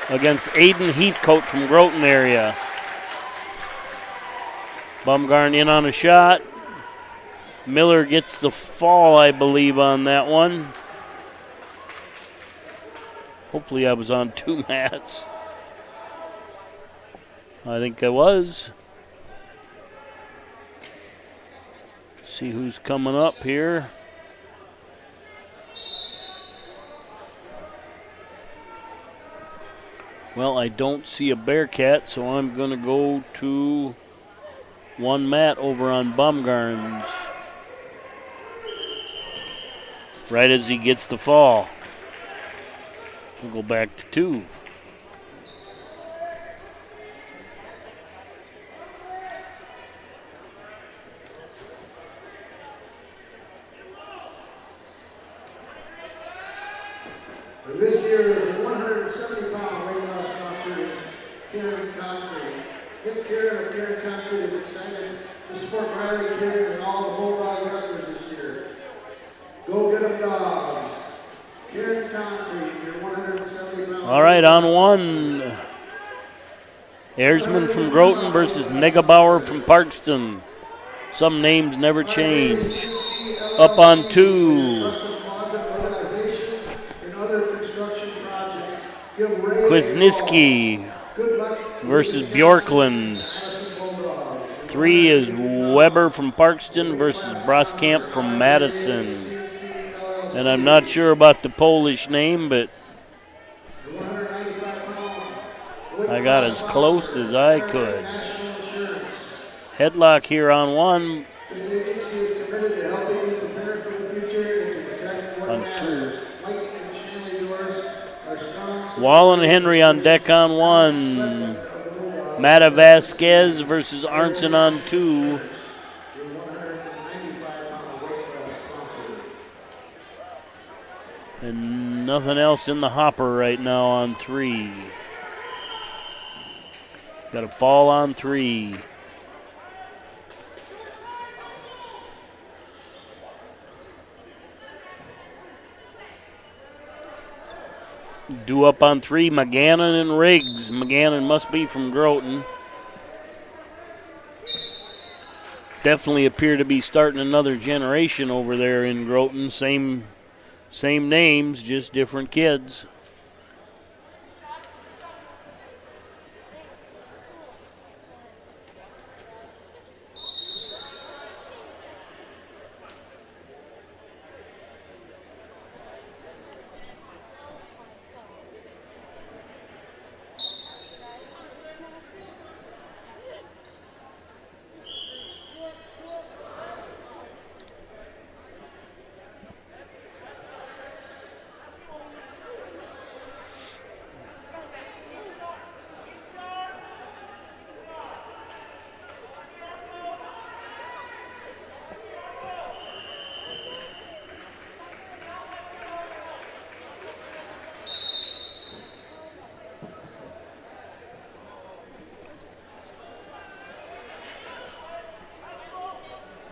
S9: against Aiden Heathcote from Groton area. Baumgarn in on a shot. Miller gets the fall, I believe, on that one. Hopefully I was on 2 mats. I think I was. See who's coming up here. Well, I don't see a Bearcat, so I'm going to go to 1 mat over on Baumgarn's. Right as he gets the fall. So we'll go back to 2.
S16: And this year's 170-pound weight loss sponsor is Karen Concrete. Nick Karen of Karen Concrete is excited to support Riley Karen and all the Bulldog wrestlers this year. Go get them dogs. Karen Concrete, your 170-pound.
S9: All right, on 1. Airsman from Groton versus Negabauer from Parkston. Some names never change. Up on 2. Kwasniewski versus Bjorklund. 3 is Weber from Parkston versus Broskamp from Madison. And I'm not sure about the Polish name, but I got as close as I could. Headlock here on 1.
S16: This agency is committed to helping you prepare for the future and to protect what matters. Mike and Shanley Doors are strong.
S9: Wallen and Henry on deck on 1. Mata Vasquez versus Arnson on 2. And nothing else in the hopper right now on 3. Got a fall on 3. Due up on 3, McGannon and Riggs. McGannon must be from Groton. Definitely appear to be starting another generation over there in Groton. Same names, just different kids.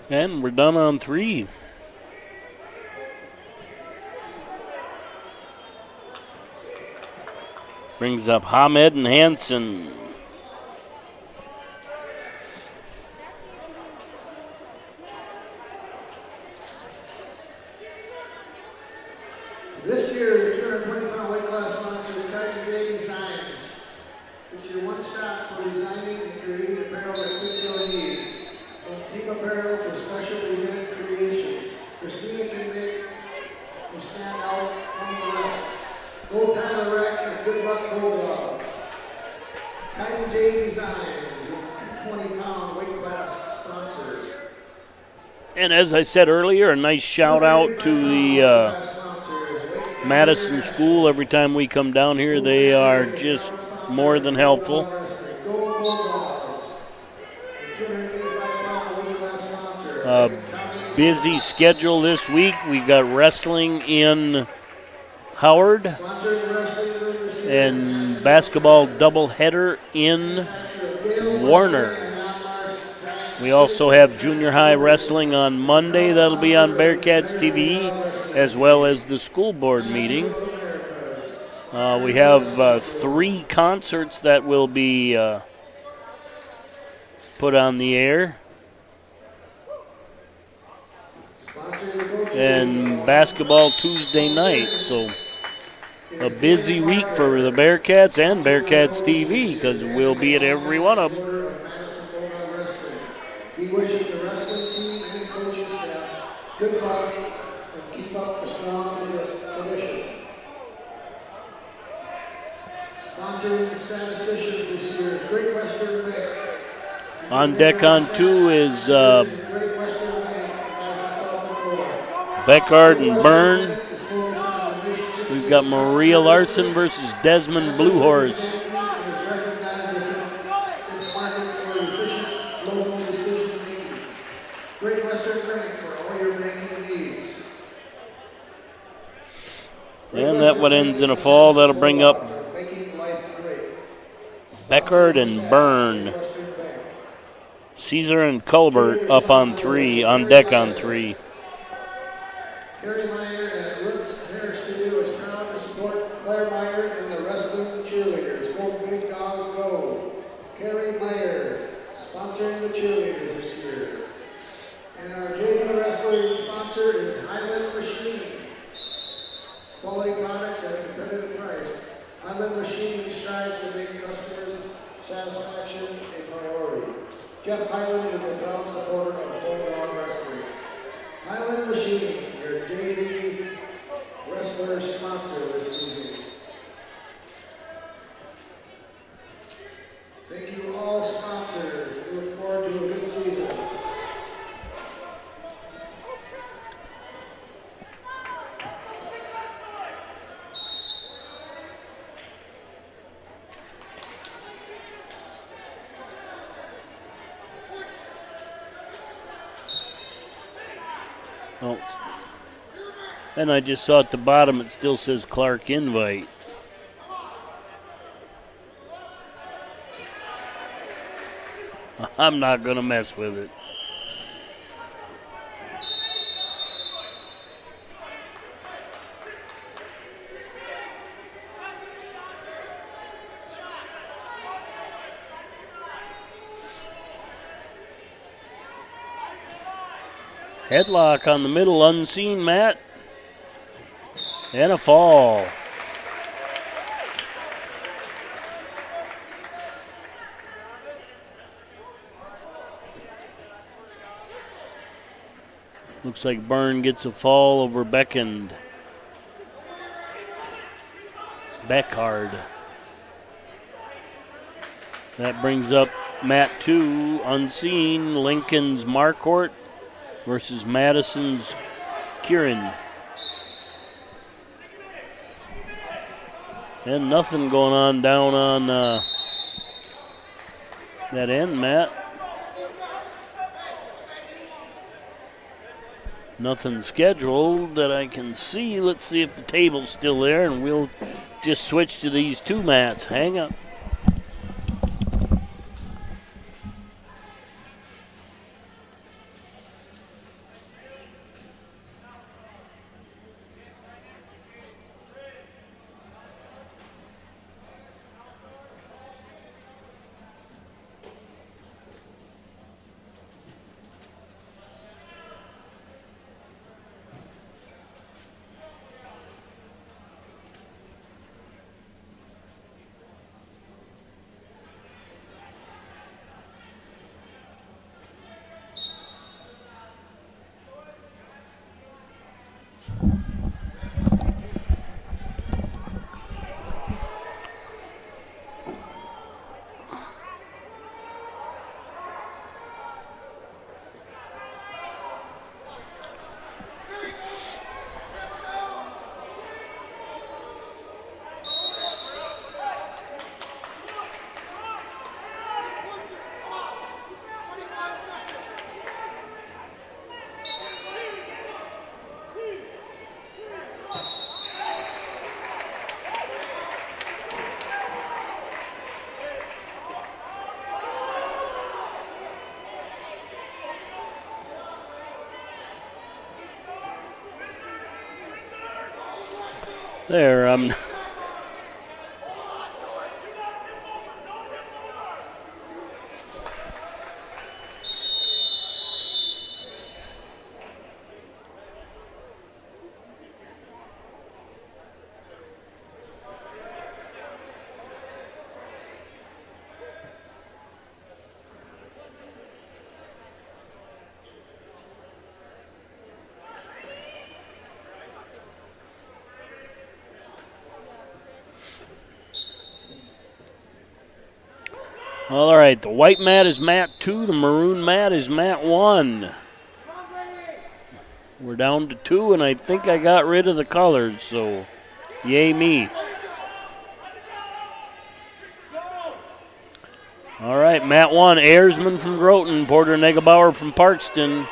S9: And we're done on 3. Brings up Hamed and Hansen.
S16: This year, the 220-pound weight class sponsor, Kaiser J Designs. It's your one-stop for designing and creating apparel that fits your needs. From team apparel to special event creations, Christina can make you stand out from the rest. Go down the rack and good luck Bulldogs. Kaiser J Designs, your 220-pound weight class sponsor.
S9: And as I said earlier, a nice shout out to the Madison School. Every time we come down here, they are just more than helpful. Busy schedule this week. We got wrestling in Howard and basketball doubleheader in Warner. We also have junior high wrestling on Monday. That'll be on Bearcats TV, as well as the school board meeting. We have 3 concerts that will be put on the air. And basketball Tuesday night. So a busy week for the Bearcats and Bearcats TV, because we'll be at every one of them.
S16: We wish the wrestling team and coaching staff good luck and keep up the strong tradition. Sponsoring the statisticians this year is Great Western Bank.
S9: On deck on 2 is Beckard and Byrne. We've got Maria Larson versus Desmond Bluehorse.
S16: Great Western Bank for all your banking needs.
S9: And that one ends in a fall. That'll bring up Beckard and Byrne. Caesar and Culbert up on 3, on deck on 3.
S16: Carrie Meyer at Roots Hair Studio is proud to support Claire Meyer and the wrestling cheerleaders. Go Big Dogs Go. Carrie Meyer sponsoring the cheerleaders this year. And our JV wrestling sponsor is Highland Machine. Quality products at a competitive price. Highland Machine strives to make customers' satisfaction a priority. Jeff Highland is a proud supporter of Bulldog Wrestling. Highland Machining, your JV wrestler sponsor this season. Thank you all sponsors. We look forward to a good season.
S9: Oh. And I just saw at the bottom it still says Clark invite. I'm not going to mess with it. Headlock on the middle, unseen, Matt. And a fall. Looks like Byrne gets a fall over Beckard. That brings up Matt 2, unseen, Lincoln's Marquardt versus Madison's Kieran. And nothing going on down on that end, Matt. Nothing scheduled that I can see. Let's see if the table's still there, and we'll just switch to these two mats. Hang up. There, all right, the white mat is mat 2, the maroon mat is mat 1. We're down to 2, and I think I got rid of the colors, so yay me. All right, mat 1, Ayersman from Groton, Porter Negebauer from Parkston.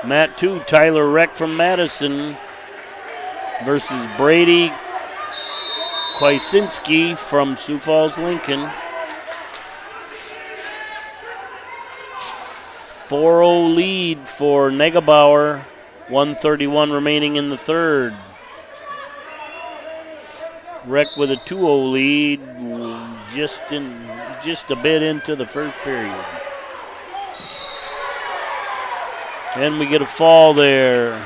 S9: Mat 2, Tyler Reck from Madison versus Brady Kwasinski from Sioux Falls, Lincoln. 4-0 lead for Negebauer, 1:31 remaining in the third. Reck with a 2-0 lead, just a bit into the first period. And we get a fall there.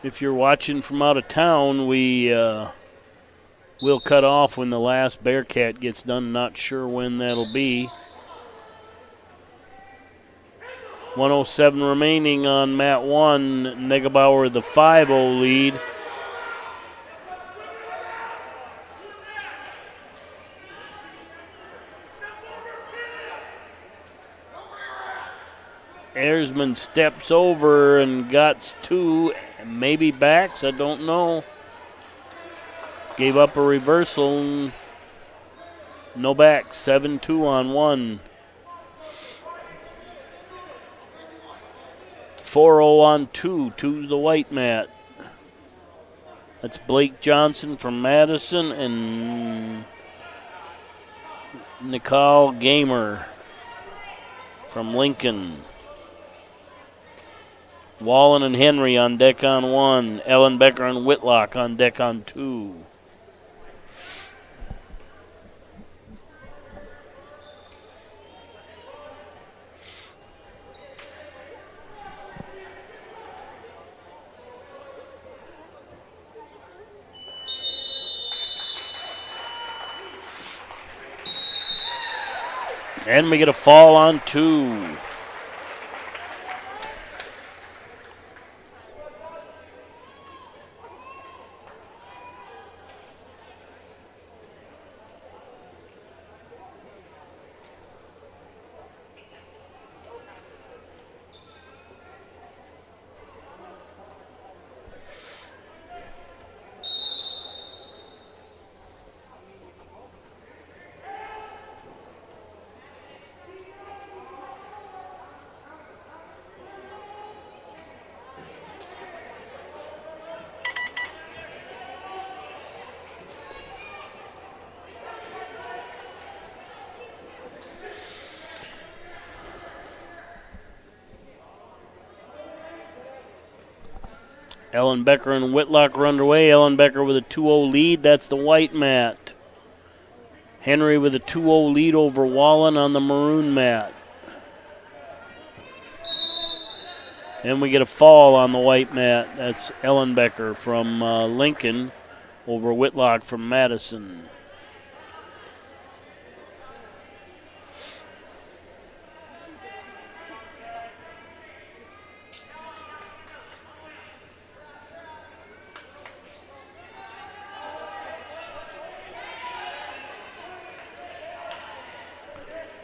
S9: If you're watching from out of town, we'll cut off when the last Bearcat gets done. Not sure when that'll be. 107 remaining on mat 1. Negebauer the 5-0 lead. Erzman steps over and got 2, maybe backs, I don't know. Gave up a reversal. No backs, 7-2 on 1. 4-0 on 2. 2's the white mat. That's Blake Johnson from Madison and Nicole Gamer from Lincoln. Wallen and Henry on deck on 1. Ellenbecker and Whitlock on deck on 2. And we get a fall on 2. Ellenbecker and Whitlock are underway. Ellenbecker with a 2-0 lead. That's the white mat. Henry with a 2-0 lead over Wallen on the maroon mat. And we get a fall on the white mat. That's Ellenbecker from Lincoln over Whitlock from Madison.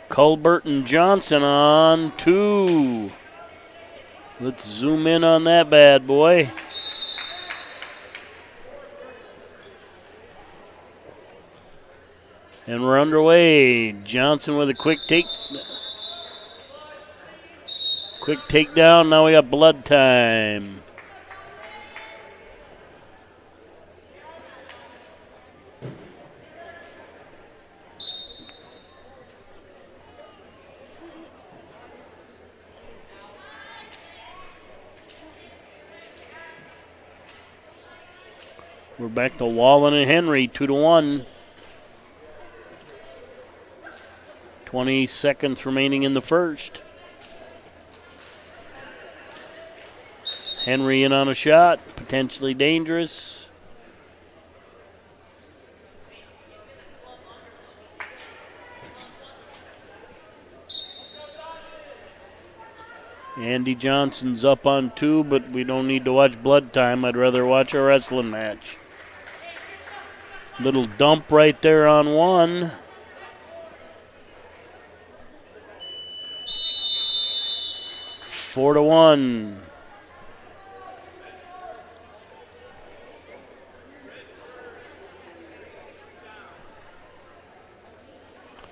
S9: Colbert and Johnson on 2. Let's zoom in on that bad boy. And we're underway. Johnson with a quick takedown. Now we got blood time. We're back to Wallen and Henry, 2-1. 20 seconds remaining in the first. Henry in on a shot, potentially dangerous. Andy Johnson's up on 2, but we don't need to watch blood time. I'd rather watch a wrestling match. Little dump right there on 1. Four to 1.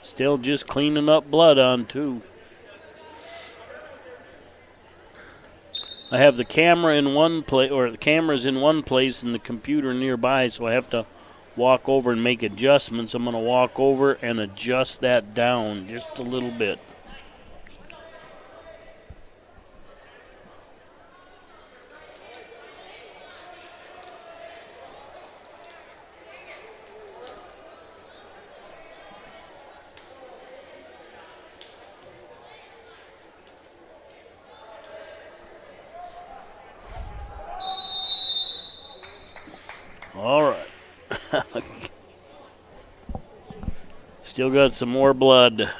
S9: Still just cleaning up blood on 2. I have the camera in one place, or the camera's in one place and the computer nearby, so I have to walk over and make adjustments. I'm going to walk over and adjust that down just a little bit. Still got some more blood.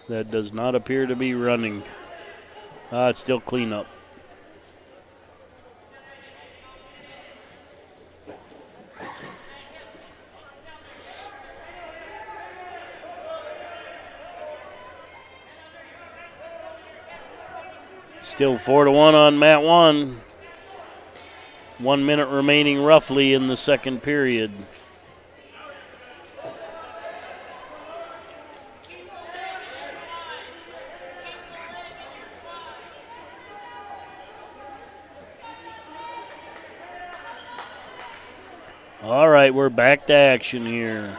S9: That does not appear to be running. It's still cleanup. Still 4-1 on Mat 1. 1 minute remaining roughly in the second period. All right, we're back to action here.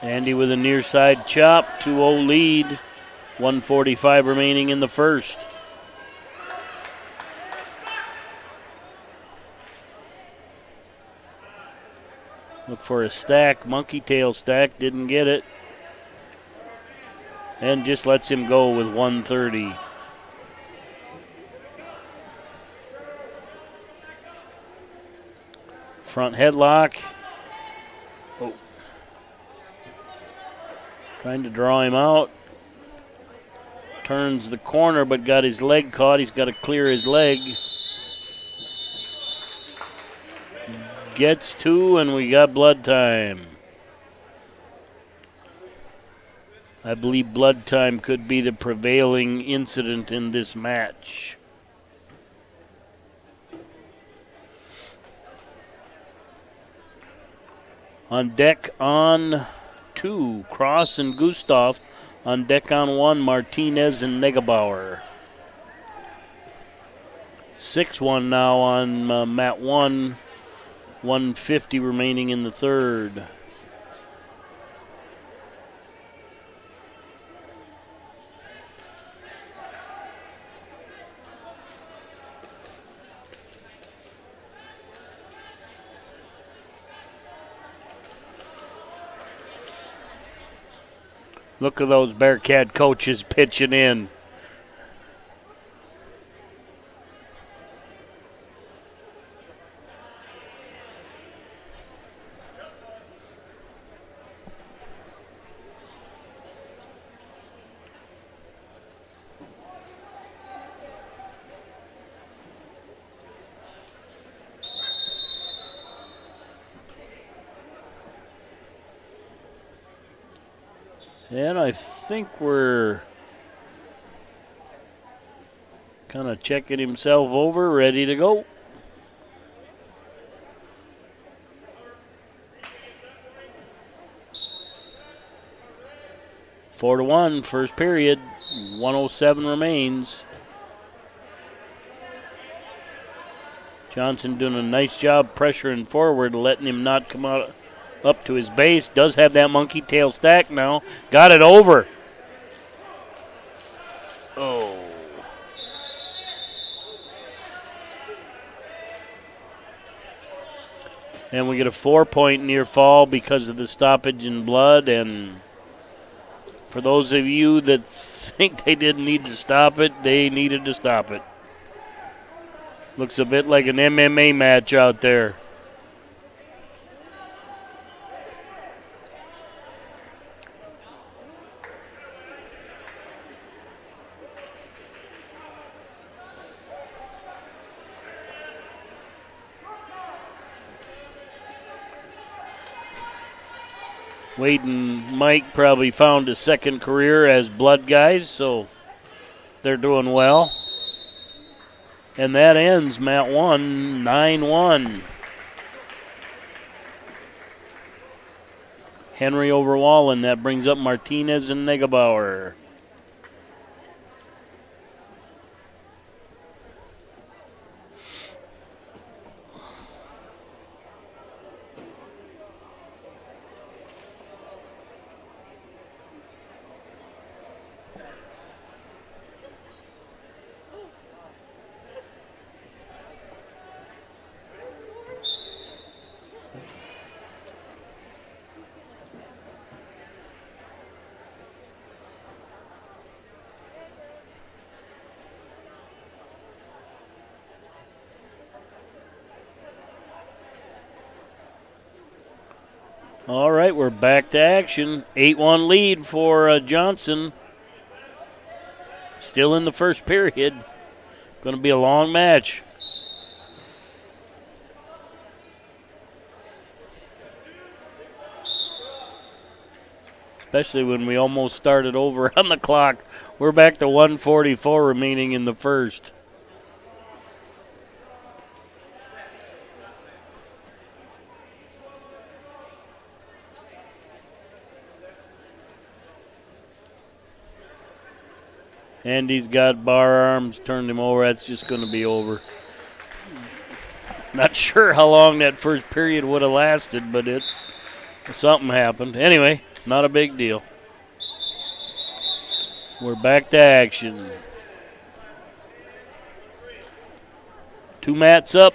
S9: Andy with a near side chop, 2-0 lead, 1:45 remaining in the first. Look for a stack, monkey tail stack, didn't get it. And just lets him go with 130. Front headlock. Oh. Trying to draw him out. Turns the corner but got his leg caught. He's got to clear his leg. Gets two and we got blood time. I believe blood time could be the prevailing incident in this match. On deck on 2, Cross and Gustav. On deck on 1, Martinez and Negebauer. 6-1 now on Mat 1. 1:50 remaining in the third. Look at those Bearcat coaches pitching in. And I think we're kind of checking himself over, ready to go. Four to 1, first period. 1:07 remains. Johnson doing a nice job pressuring forward, letting him not come out up to his base. Does have that monkey tail stack now. Got it over. Oh. And we get a 4-point near fall because of the stoppage in blood. And for those of you that think they didn't need to stop it, they needed to stop it. Looks a bit like an MMA match out there. Wade and Mike probably found a second career as blood guys, so they're doing well. And that ends Mat 1, 9-1. Henry over Wallen. That brings up Martinez and Negebauer. All right, we're back to action. 8-1 lead for Johnson. Still in the first period. Going to be a long match. Especially when we almost started over on the clock. We're back to 1:44 remaining in the first. And he's got bar arms, turned him over. That's just going to be over. Not sure how long that first period would have lasted, but something happened. Anyway, not a big deal. We're back to action. 2 mats up.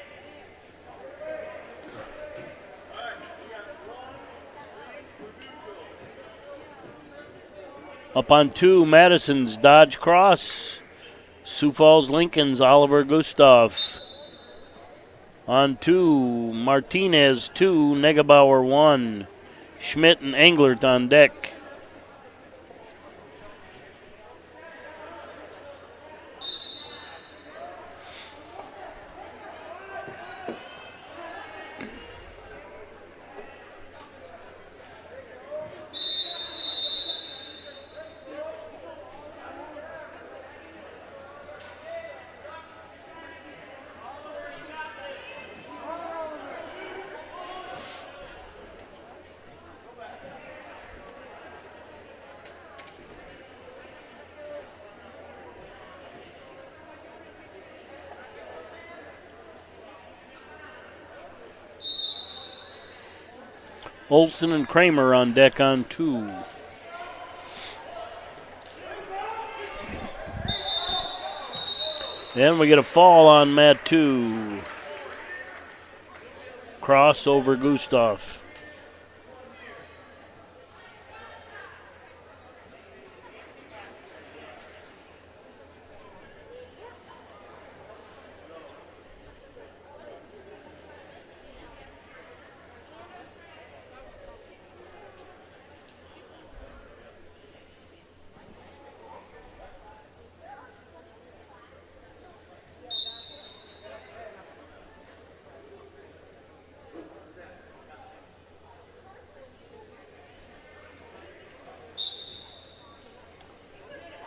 S9: Up on 2, Madison's Dodge Cross. Sioux Falls Lincoln's Oliver Gustav. On 2, Martinez 2, Negebauer 1. Schmidt and Englert on deck. Olson and Kramer on deck on 2. Then we get a fall on mat 2. Cross over Gustav.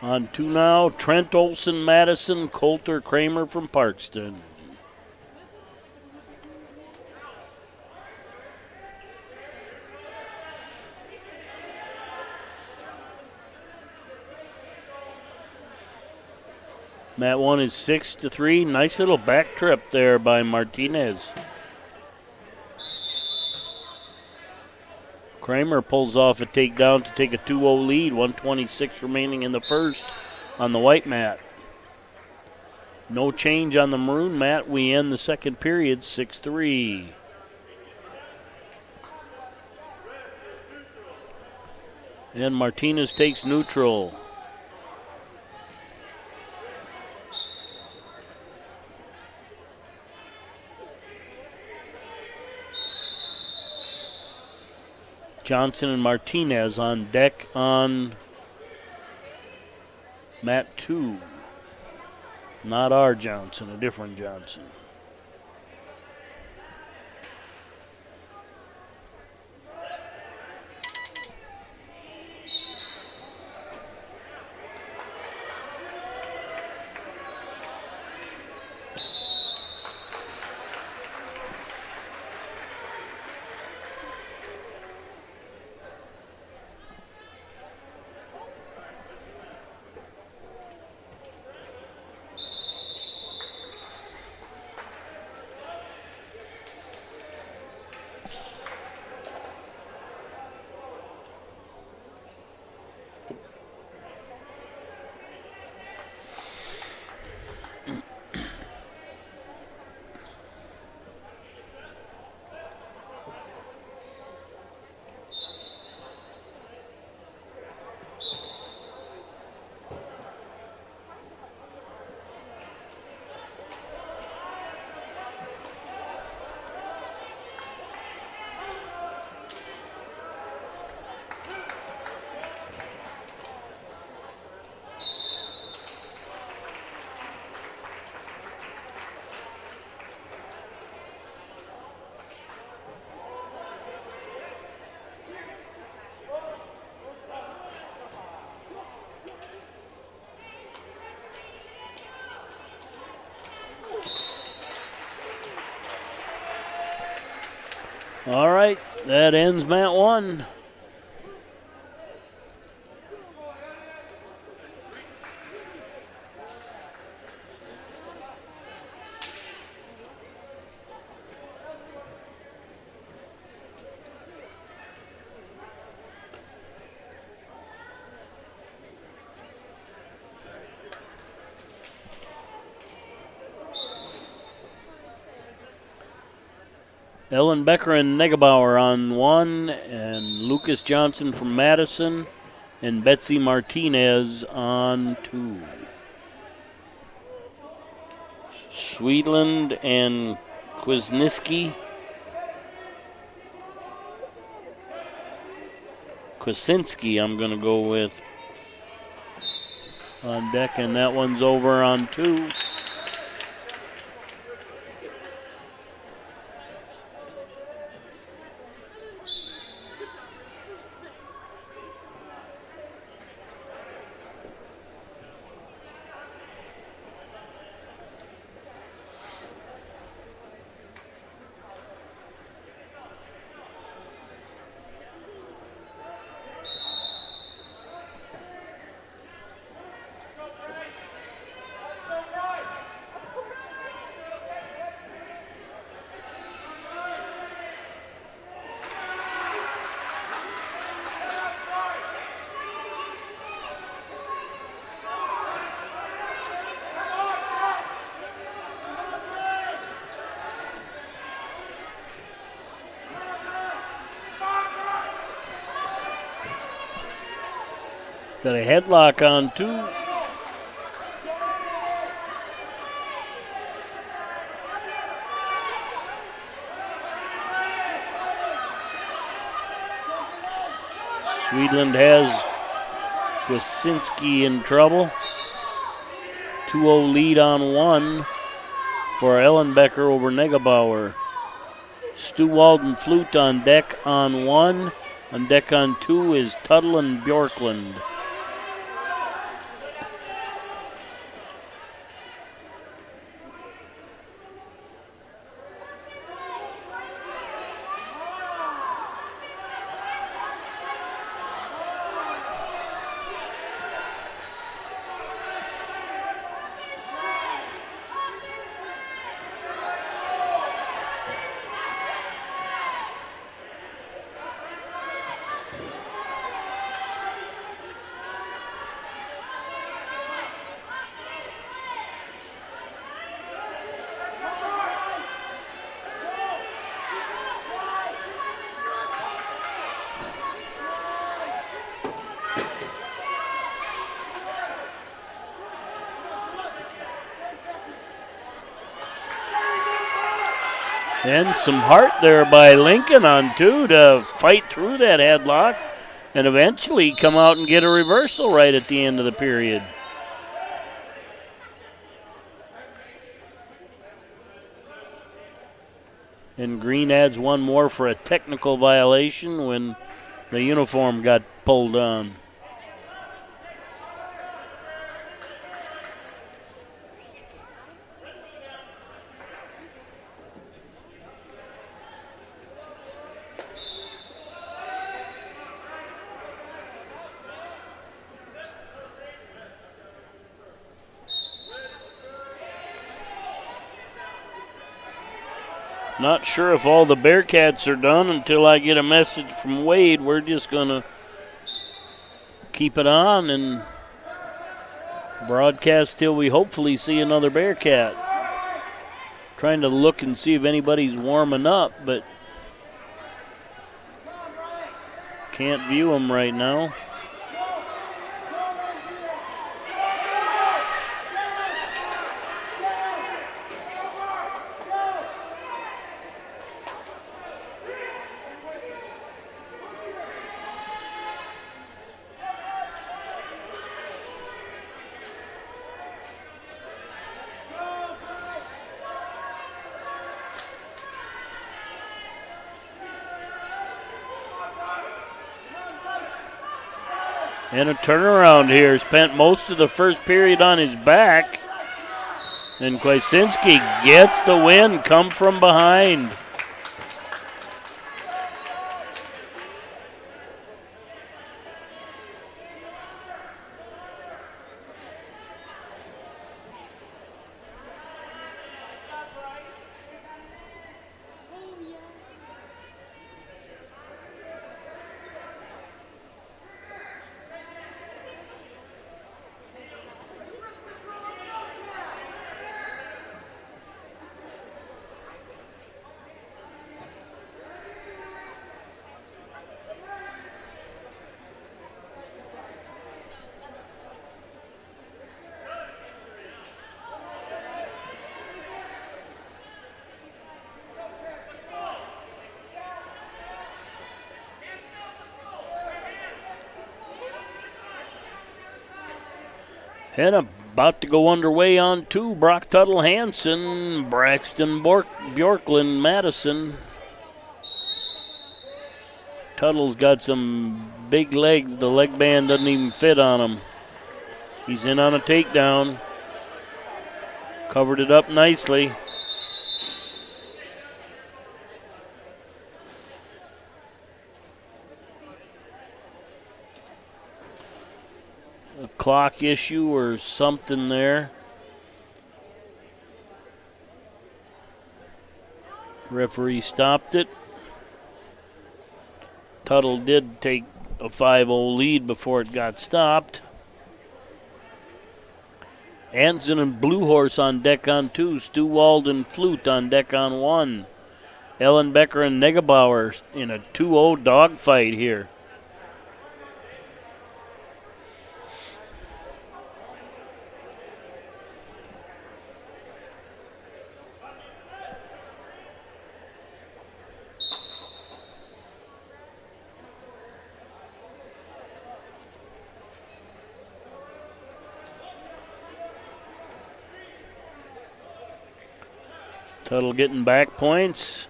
S9: On 2 now, Trent, Olson, Madison, Coulter, Kramer from Parkston. Mat 1 is 6-3. Nice little back trip there by Martinez. Kramer pulls off a takedown to take a 2-0 lead. 1:26 remaining in the first on the white mat. No change on the maroon mat. We end the second period 6-3. And Martinez takes neutral. Johnson and Martinez on deck on mat 2. Not our Johnson, a different Johnson. All right, that ends mat 1. Ellen Becker and Negebauer on 1, and Lucas Johnson from Madison, and Betsy Martinez on 2. Sweetland and Kwasniewski. Kwasinski, I'm going to go with on deck, and that one's over on 2. Got a headlock on 2. Sweetland has Kwasinski in trouble. 2-0 lead on 1 for Ellenbecker over Negebauer. Stu Walden Flute on deck on 1. On deck on 2 is Tuttle and Bjorkland. And some heart there by Lincoln on 2 to fight through that headlock and eventually come out and get a reversal right at the end of the period. And Green adds one more for a technical violation when the uniform got pulled on. Not sure if all the Bearcats are done until I get a message from Wade. We're just going to keep it on and broadcast till we hopefully see another Bearcat. Trying to look and see if anybody's warming up, but can't view them right now. And a turnaround here. Spent most of the first period on his back. And Kwasinski gets the win, come from behind. And about to go underway on 2, Brock Tuttle Hansen, Braxton Bjorklund Madison. Tuttle's got some big legs. The leg band doesn't even fit on him. He's in on a takedown. Covered it up nicely. A clock issue or something there. Referee stopped it. Tuttle did take a 5-0 lead before it got stopped. Anson and Blue Horse on deck on 2. Stu Walden Flute on deck on 1. Ellenbecker and Negebauer in a 2-0 dogfight here. Tuttle getting back points.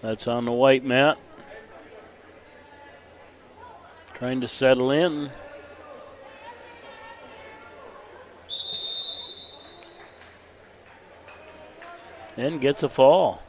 S9: That's on the white mat. Trying to settle in. And gets a fall.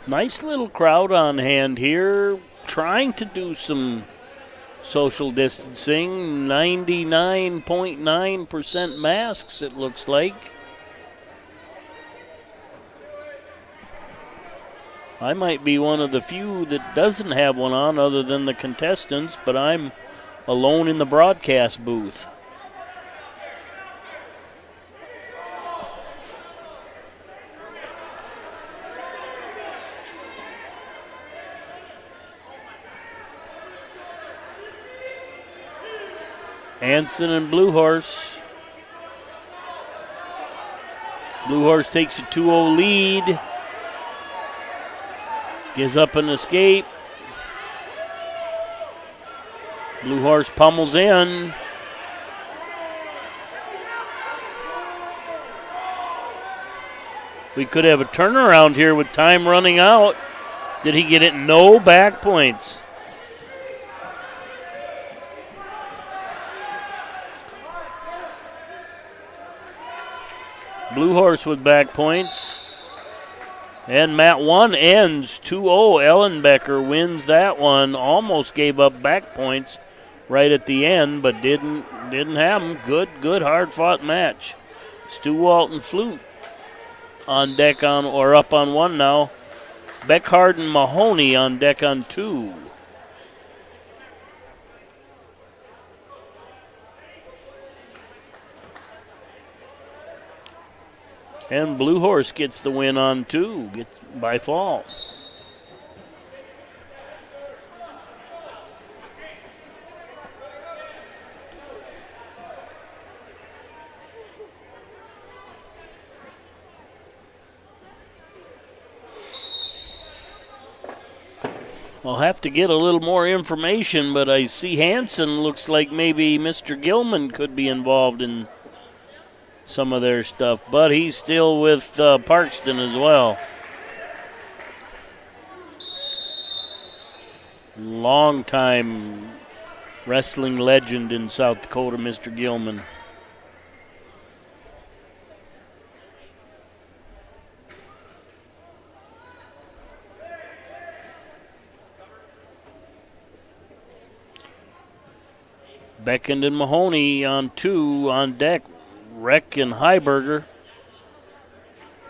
S9: Nice little crowd on hand here, trying to do some social distancing. 99.9% masks, it looks like. I might be one of the few that doesn't have one on other than the contestants, but I'm alone in the broadcast booth. Anson and Blue Horse. Blue Horse takes a 2-0 lead. Gives up an escape. Blue Horse pummels in. We could have a turnaround here with time running out. Did he get it? No back points. Blue Horse with back points. And mat 1 ends 2-0. Ellenbecker wins that one. Almost gave up back points right at the end, but didn't have them. Good hard-fought match. Stu Walton Flute on deck on, or up on 1 now. Beckhard and Mahoney on deck on 2. And Blue Horse gets the win on 2, gets by fall. I'll have to get a little more information, but I see Hansen looks like maybe Mr. Gilman could be involved in some of their stuff, but he's still with Parkston as well. Long-time wrestling legend in South Dakota, Mr. Gilman. Beckend and Mahoney on 2 on deck. Reck and Heiberger.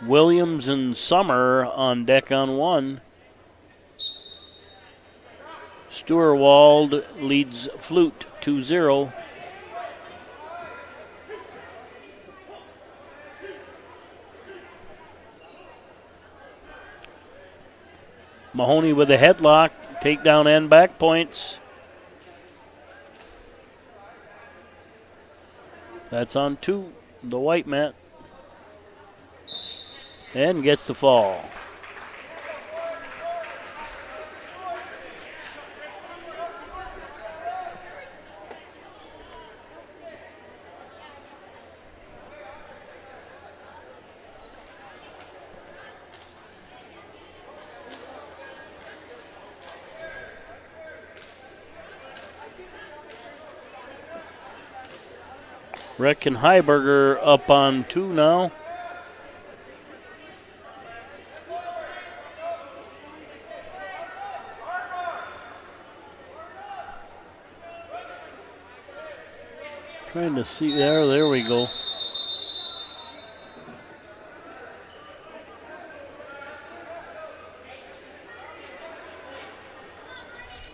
S9: Williams and Summer on deck on 1. Stuarwald leads Flute 2-0. Mahoney with a headlock, takedown and back points. That's on 2, the white mat. And gets the fall. Reck and Heiberger up on 2 now. Trying to see there we go.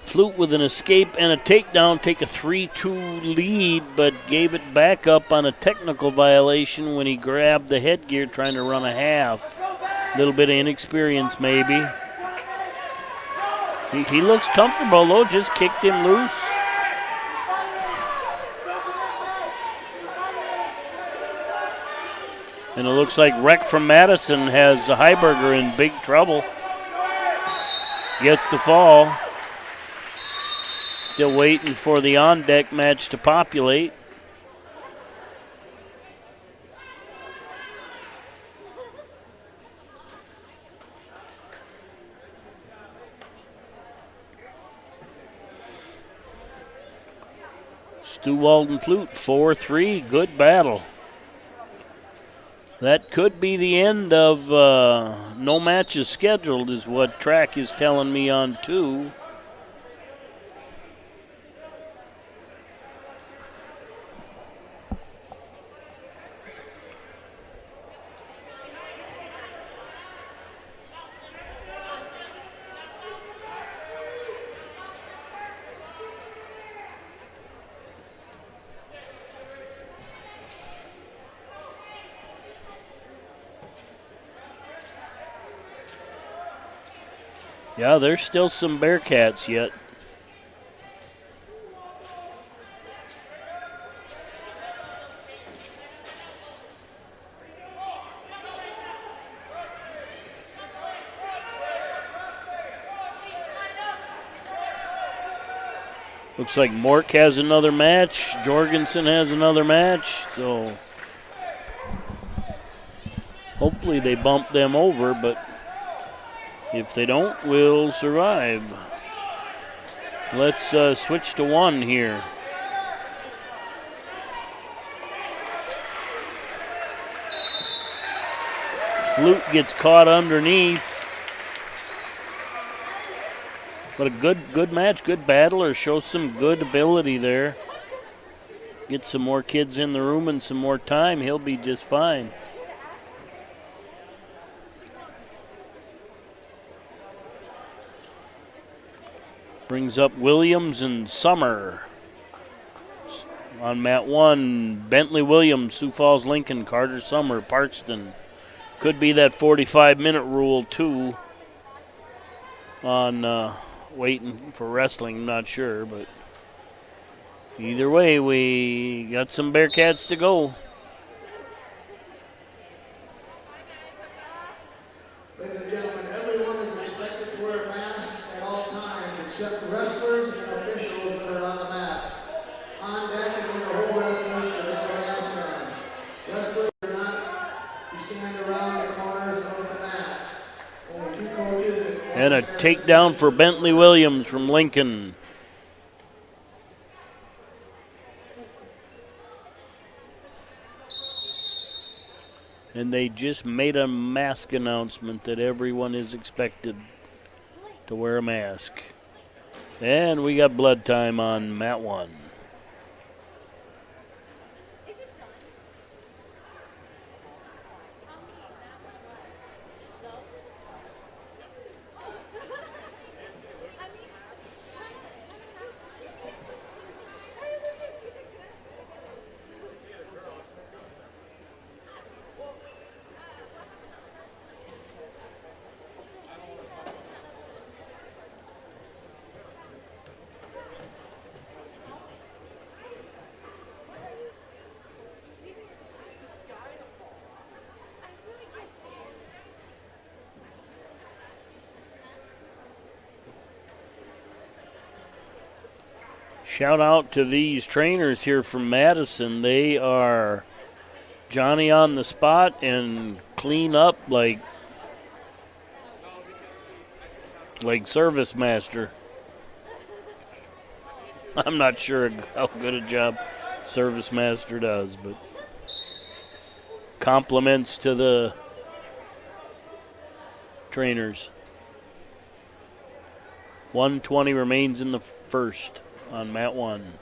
S9: Flute with an escape and a takedown, take a 3-2 lead, but gave it back up on a technical violation when he grabbed the headgear trying to run a half. A little bit of inexperience maybe. He looks comfortable though, just kicked him loose. And it looks like Reck from Madison has Heiberger in big trouble. Gets the fall. Still waiting for the on-deck match to populate. Stuwald and Flute, 4-3, good battle. That could be the end of no matches scheduled is what track is telling me on 2. Yeah, there's still some Bearcats yet. Looks like Mork has another match. Jorgensen has another match. So hopefully they bump them over, but if they don't, we'll survive. Let's switch to 1 here. Flute gets caught underneath. But a good match, good battler. Shows some good ability there. Get some more kids in the room and some more time. He'll be just fine. Brings up Williams and Summer. On mat 1, Bentley Williams, Sioux Falls Lincoln, Carter Summer, Parkston. Could be that 45-minute rule, too, on waiting for wrestling. I'm not sure, but either way, we got some Bearcats to go.
S16: Ladies and gentlemen, everyone is expected to wear a mask at all times except the wrestlers and officials that are on the mat. On deck and the whole wrestlers should have a mask on. Wrestlers are not to stand around the corners of the mat. Only 2 coaches
S9: And a takedown for Bentley Williams from Lincoln. And they just made a mask announcement that everyone is expected to wear a mask. And we got blood time on mat 1. Shout out to these trainers here from Madison. They are Johnny on the spot and clean up like service master. I'm not sure how good a job service master does, but compliments to the trainers. 1:20 remains in the first on mat 1.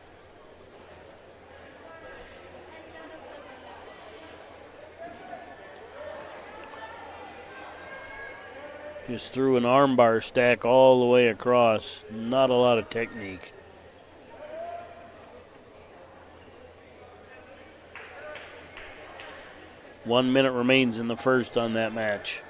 S9: Just threw an armbar stack all the way across. Not a lot of technique. One minute remains in the first on that match.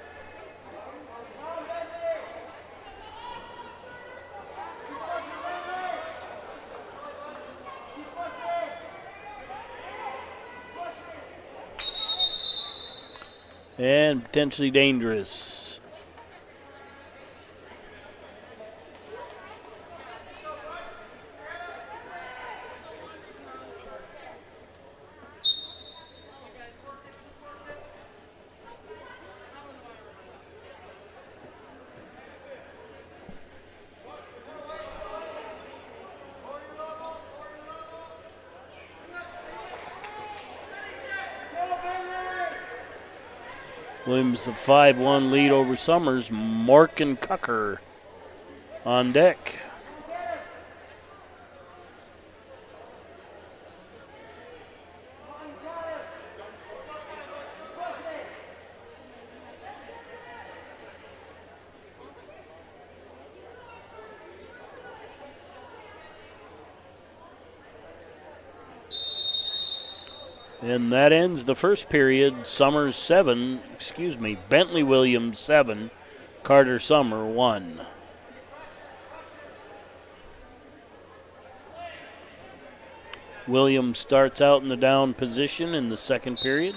S9: And potentially dangerous. Williams, a 5-1 lead over Summers. Mork and Cucker on deck. And that ends the first period. Bentley Williams 7, Carter Summer 1. Williams starts out in the down position in the second period.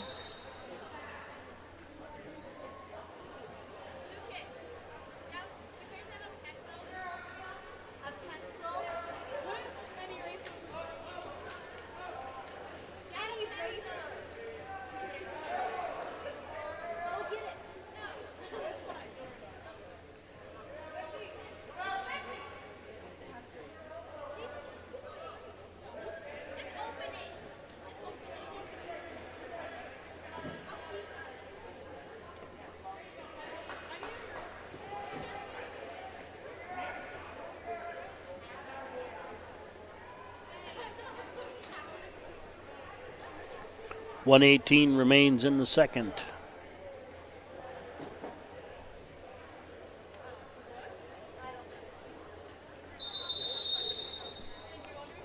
S9: .118 remains in the second.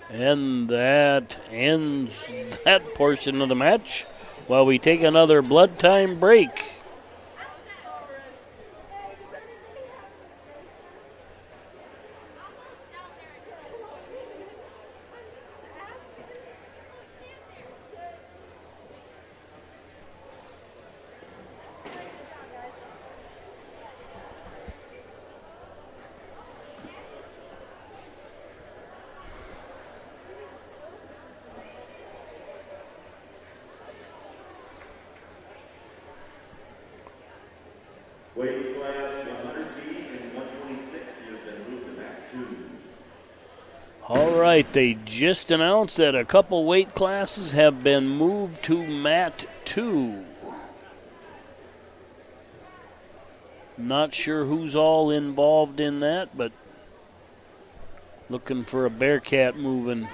S9: And that ends that portion of the match while we take another blood time break.
S12: Weight class 100B and 126, you have been moved to mat 2.
S9: All right, they just announced that a couple weight classes have been moved to mat 2. Not sure who's all involved in that, but looking for a Bearcat moving.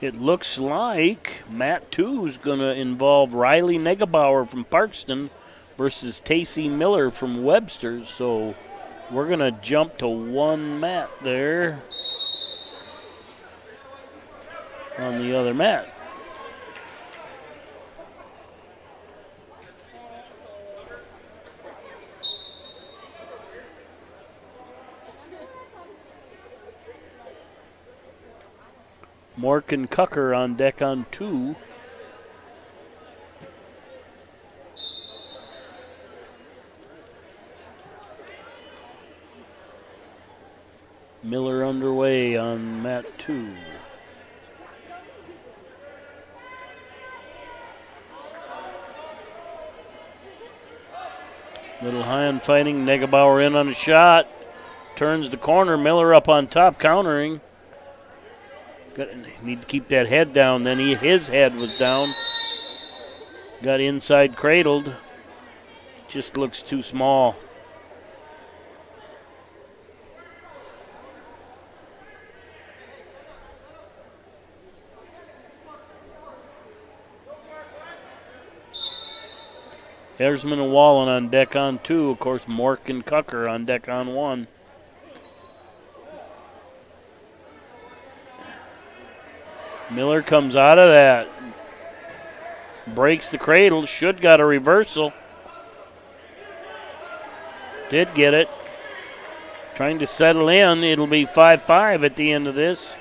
S9: It looks like mat 2 is going to involve Riley Negebauer from Parkston versus Tacey Miller from Webster. So we're going to jump to one mat there on the other mat. Mork and Cucker on deck on 2. Miller underway on mat 2. Little high on fighting. Negebauer in on a shot. Turns the corner. Miller up on top, countering. Need to keep that head down. Then his head was down. Got inside cradled. Just looks too small. Ersman and Wallen on deck on 2. Of course, Mork and Cucker on deck on 1. Miller comes out of that. Breaks the cradle. Should got a reversal. Did get it. Trying to settle in. It'll be 5-5 at the end of this.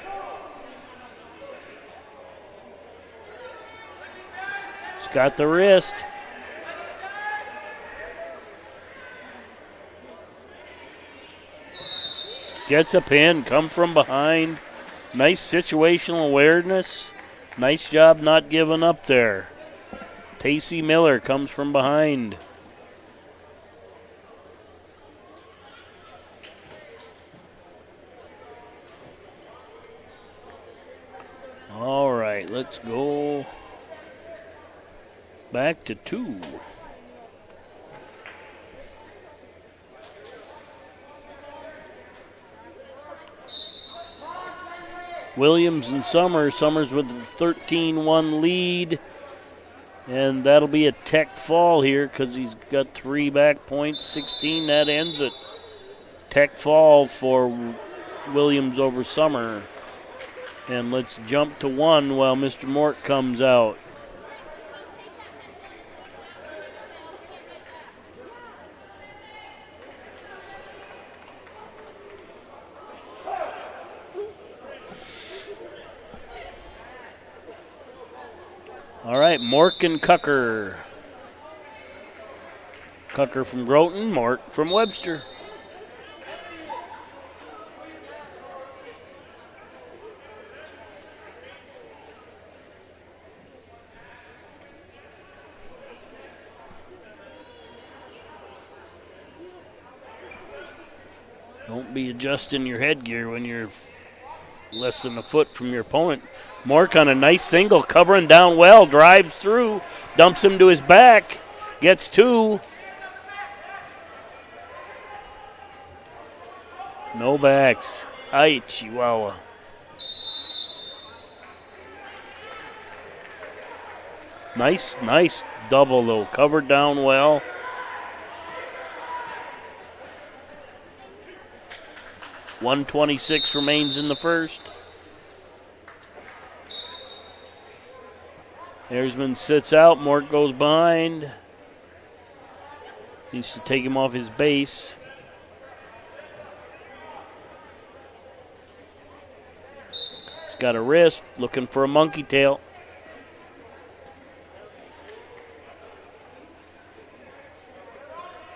S9: It's got the wrist. Gets a pin, come from behind. Nice situational awareness. Nice job not giving up there. Tacey Miller comes from behind. All right, let's go back to 2. Williams and Summers. Summers with a 13-1 lead. And that'll be a tech fall here because he's got 3 back points. 16, that ends it. Tech fall for Williams over Summer. And let's jump to 1 while Mr. Mort comes out. All right, Mork and Cucker. Cucker from Groton, Mork from Webster. Don't be adjusting your headgear when you're less than a foot from your opponent. Mork on a nice single, covering down well, drives through, dumps him to his back, gets 2. No backs. Ay, Chihuahua. Nice double though, covered down well. .126 remains in the first. Ersman sits out. Mort goes behind. Needs to take him off his base. He's got a wrist. Looking for a monkey tail.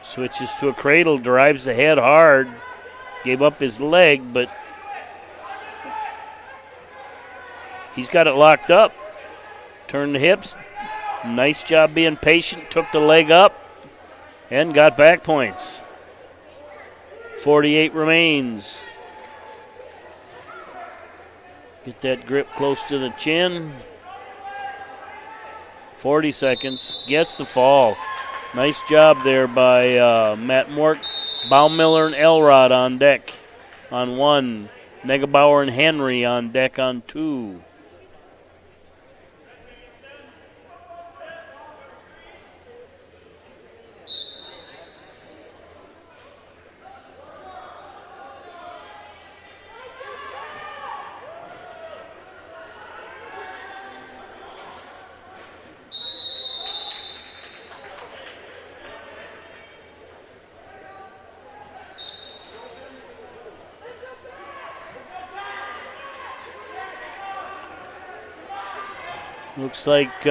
S9: Switches to a cradle. Drives the head hard. Gave up his leg, but he's got it locked up. Turned the hips. Nice job being patient. Took the leg up and got back points. 48 remains. Get that grip close to the chin. 40 seconds. Gets the fall. Nice job there by Matt Mort. Baumiller and Elrod on deck on 1. Negebauer and Henry on deck on 2. Looks like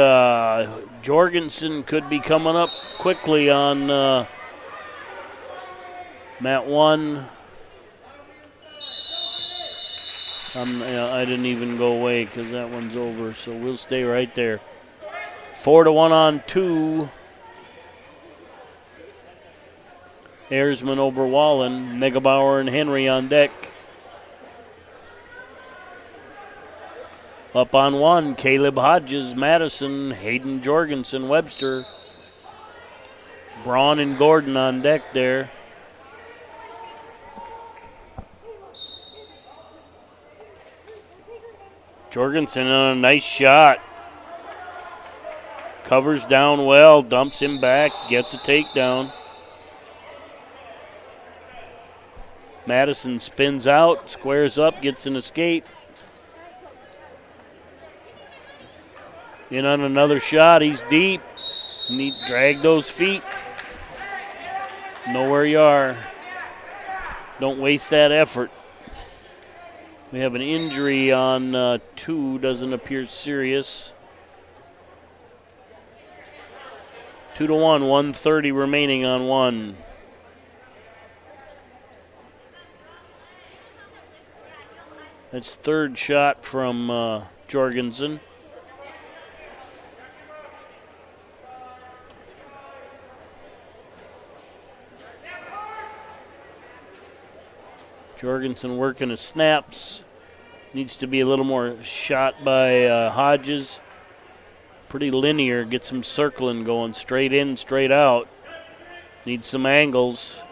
S9: Jorgensen could be coming up quickly on mat 1. I didn't even go away because that one's over, so we'll stay right there. 4-1 on 2. Ayersman over Wallen. Negebauer and Henry on deck. Up on 1, Caleb Hodges, Madison, Hayden Jorgensen, Webster. Braun and Gordon on deck there. Jorgensen on a nice shot. Covers down well, dumps him back, gets a takedown. Madison spins out, squares up, gets an escape. In on another shot, he's deep. Drag those feet. Know where you are. Don't waste that effort. We have an injury on 2, doesn't appear serious. 2-1, 1:30 remaining on 1. That's third shot from Jorgensen. Jorgensen working his snaps. Needs to be a little more shot by Hodges. Pretty linear. Get some circling going. Straight in, straight out. Needs some angles.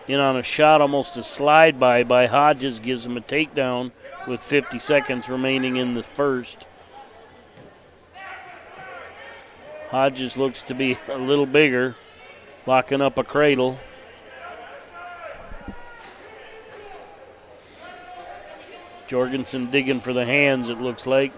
S9: In on a shot, almost a slide by Hodges. Gives him a takedown with 50 seconds remaining in the first. Hodges looks to be a little bigger. Locking up a cradle. Jorgensen digging for the hands, it looks like.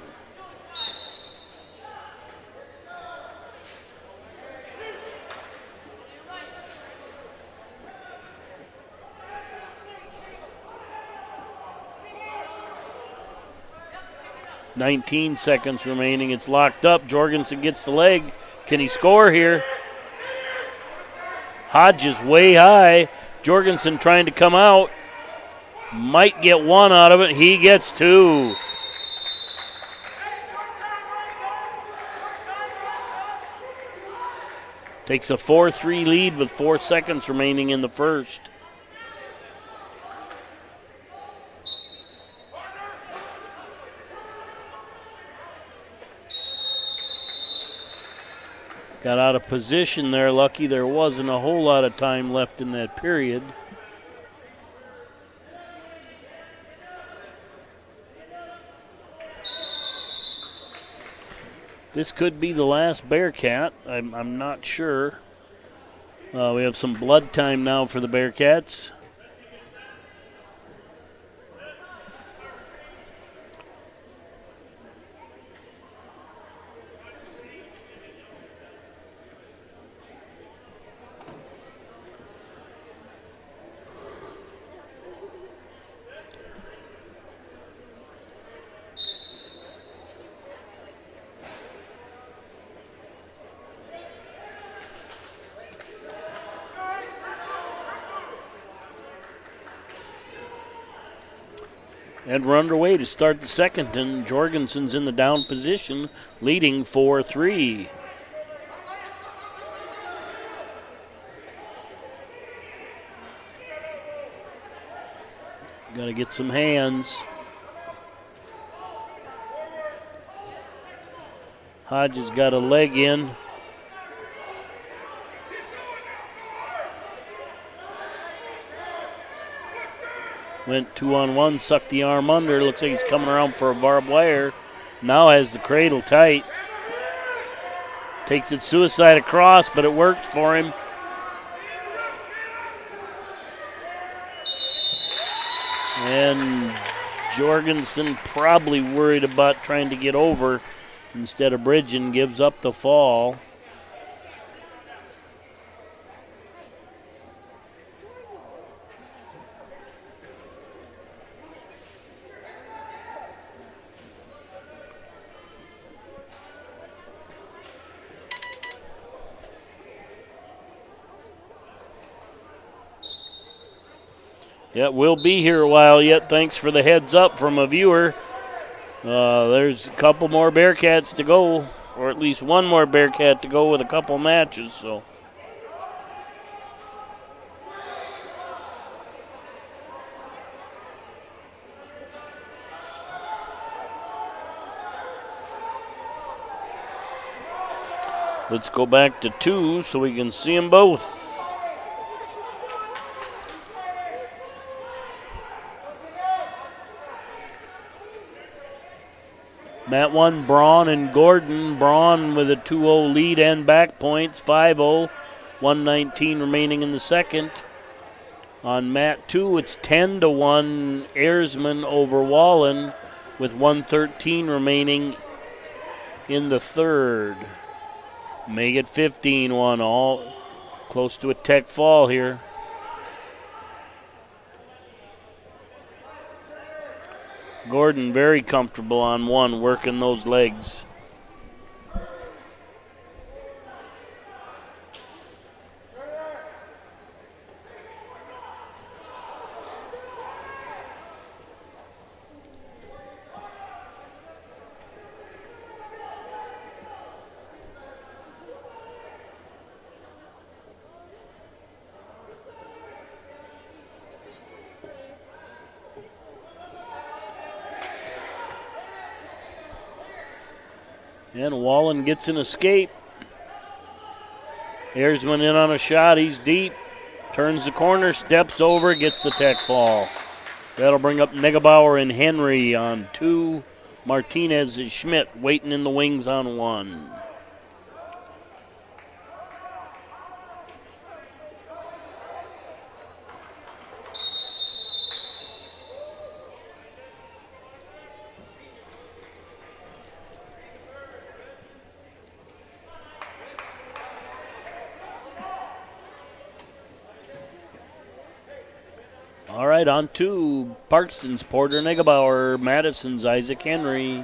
S9: "19 seconds remaining. It's locked up. Jorgensen gets the leg. Can he score here? Hodges way high. Jorgensen trying to come out. Might get 1 out of it. He gets 2. Takes a 4-3 lead with 4 seconds remaining in the first. Got out of position there. Lucky there wasn't a whole lot of time left in that period. This could be the last Bearcat. I'm not sure. We have some blood time now for the Bearcats. And we're underway to start the second, and Jorgensen's in the down position, leading 4-3. Got to get some hands. Hodges got a leg in. Went 2-on-1, sucked the arm under. Looks like he's coming around for a barbed wire. Now has the cradle tight. Takes it suicide across, but it worked for him. And Jorgensen, probably worried about trying to get over instead of bridging, gives up the fall. Yeah, we'll be here a while yet. Thanks for the heads up from a viewer. There's a couple more Bearcats to go, or at least one more Bearcat to go with a couple matches. So. Let's go back to 2 so we can see them both. Mat 1, Braun and Gordon. Braun with a 2-0 lead and back points, 5-0. 1:19 remaining in the second. On Mat 2, it's 10-1 Ayresman over Wallen with 1:13 remaining in the third. Make it 15-1, all close to a tech fall here. Gordon very comfortable on 1, working those legs. And Wallen gets an escape. Ayresman in on a shot. He's deep. Turns the corner, steps over, gets the tech fall. That'll bring up Negebauer and Henry on 2. Martinez and Schmidt waiting in the wings on 1. All right, on 2. Parkston's Porter Negebauer, Madison's Isaac Henry.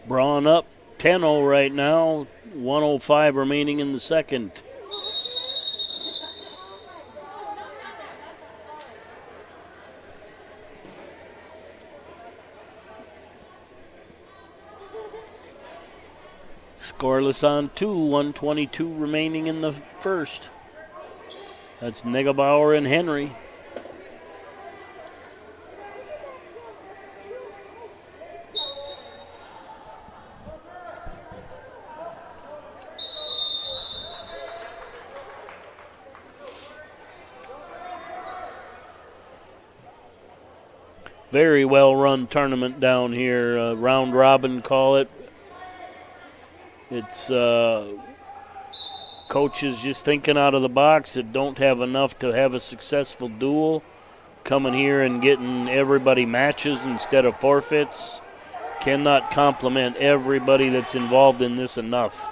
S9: Braun up 10-0 right now, 1:05 remaining in the second. Scoreless on 2, 1:22 remaining in the first. That's Negebauer and Henry. Very well-run tournament down here. Round robin, call it. It's coaches just thinking out of the box that don't have enough to have a successful duel. Coming here and getting everybody matches instead of forfeits. Cannot compliment everybody that's involved in this enough.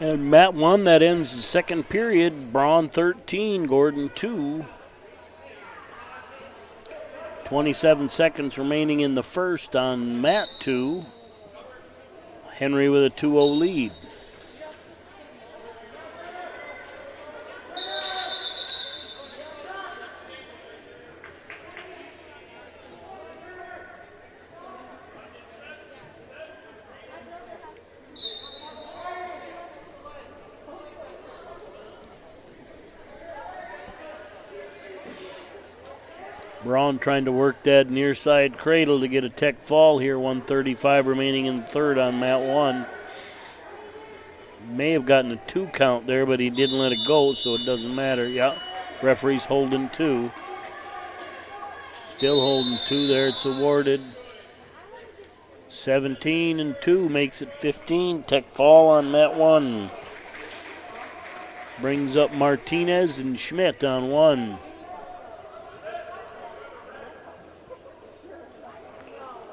S9: And Mat 1, that ends the second period. Braun 13, Gordon 2. 27 seconds remaining in the first on Mat 2. Henry with a 2-0 lead. Braun trying to work that near side cradle to get a tech fall here. 1:35 remaining in the third on mat 1. May have gotten a 2 count there, but he didn't let it go, so it doesn't matter. Yeah, referee's holding 2. Still holding 2 there. It's awarded. 17-2 makes it 15. Tech fall on mat 1. Brings up Martinez and Schmidt on 1.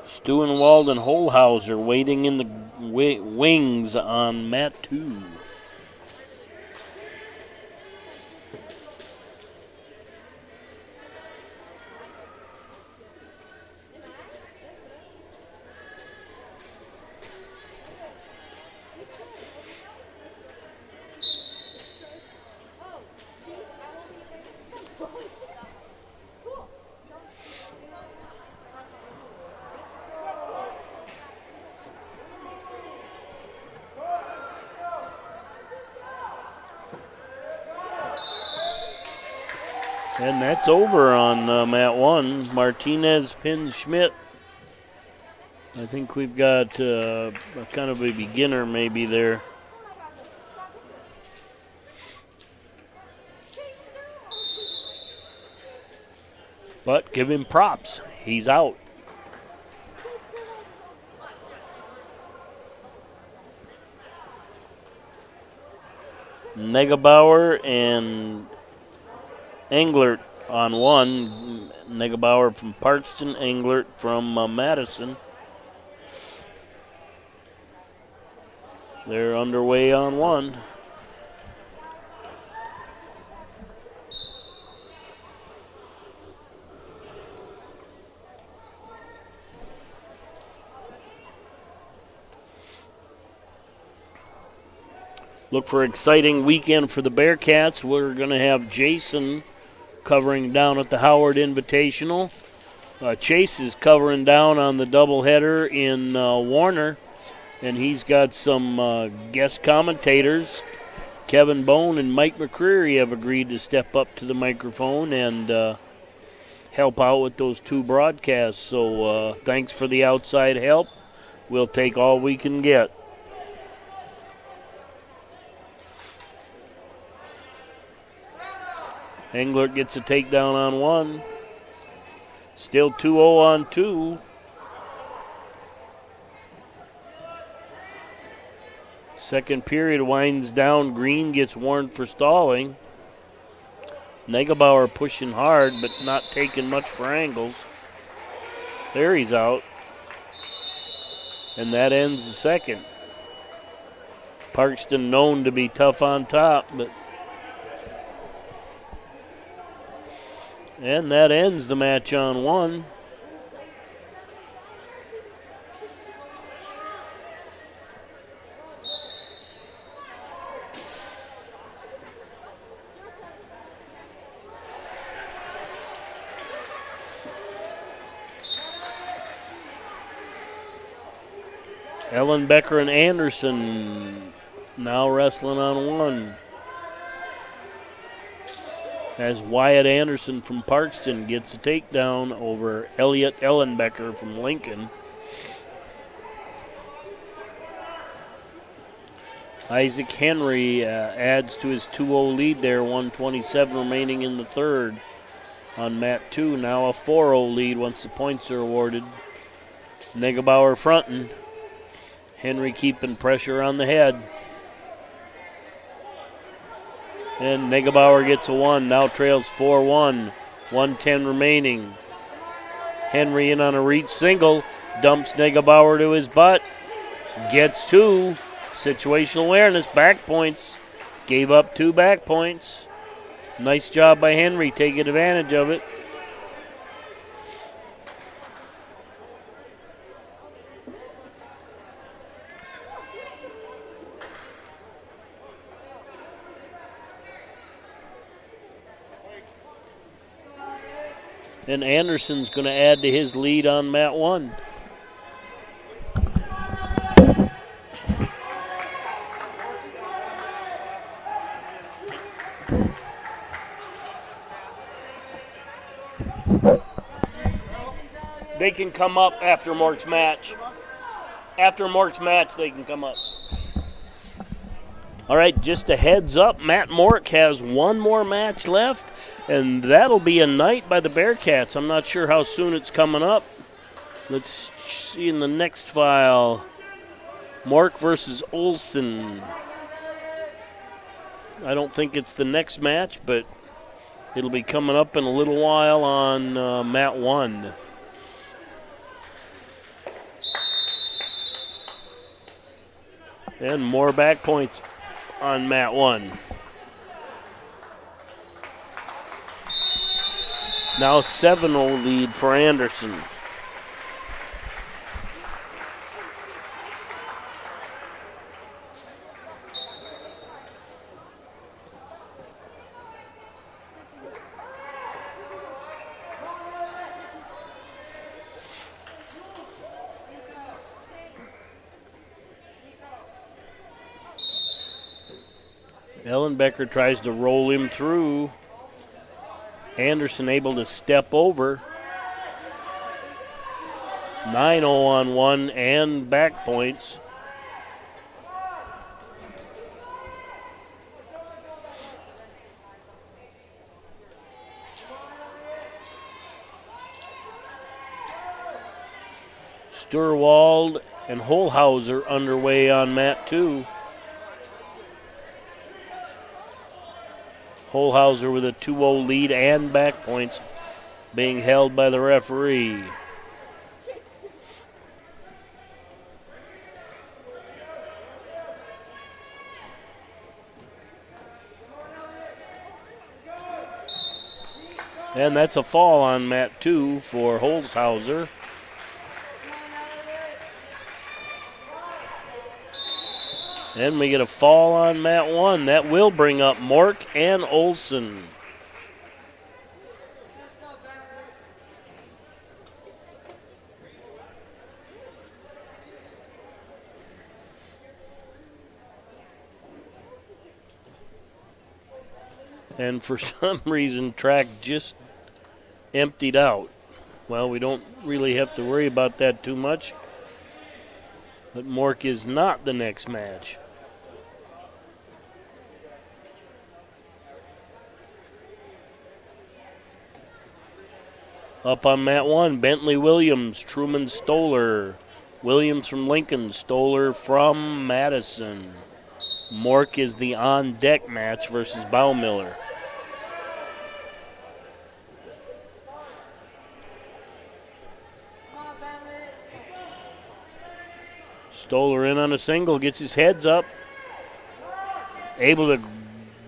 S9: Stuenwald and Holhauser waiting in the wings on mat 2. And that's over on mat 1. Martinez pins Schmidt. I think we've got a kind of a beginner maybe there. But give him props. He's out. Negebauer and Englert on 1. Negebauer from Parkston, Englert from Madison. They're underway on 1. Look for exciting weekend for the Bearcats. We're going to have Jason covering down at the Howard Invitational. Chase is covering down on the doubleheader in Warner, and he's got some guest commentators. Kevin Bone and Mike McCreary have agreed to step up to the microphone and help out with those 2 broadcasts. So thanks for the outside help. We'll take all we can get. Englert gets a takedown on 1. Still 2-0 on 2. Second period winds down. Green gets warned for stalling. Negebauer pushing hard, but not taking much for angles. There he's out. And that ends the second. Parkston known to be tough on top, but and that ends the match on 1. Ellenbecker and Anderson now wrestling on 1. As Wyatt Anderson from Parkston gets a takedown over Elliot Ellenbecker from Lincoln. Isaac Henry adds to his 2-0 lead there, 1:27 remaining in the third on mat 2. Now a 4-0 lead once the points are awarded. Negebauer fronting. Henry keeping pressure on the head. And Negebauer gets a 1, now trails 4-1, 1:10 remaining. Henry in on a reach single, dumps Negebauer to his butt, gets 2, situational awareness, back points, gave up 2 back points. Nice job by Henry taking advantage of it. And Anderson's going to add to his lead on mat 1. They can come up after Mork's match. After Mork's match, they can come up. All right, just a heads up, Matt Mork has one more match left, and that'll be a night by the Bearcats. I'm not sure how soon it's coming up. Let's see in the next file. Mork versus Olsen. I don't think it's the next match, but it'll be coming up in a little while on Mat 1. And more back points on Mat 1. Now 7-0 lead for Anderson. Ellenbecker tries to roll him through. Anderson able to step over. 9-0 on one and back points. Sturwald and Holhauser underway on mat 2. Holhauser with a 2-0 lead and back points being held by the referee. And that's a fall on mat 2 for Holhauser. And we get a fall on mat 1. That will bring up Mork and Olsen. And for some reason, track just emptied out. Well, we don't really have to worry about that too much. But Mork is not the next match. Up on mat 1, Bentley Williams, Truman Stoller. Williams from Lincoln, Stoller from Madison. Mork is the on-deck match versus Baumiller. Stoller in on a single, gets his heads up. Able to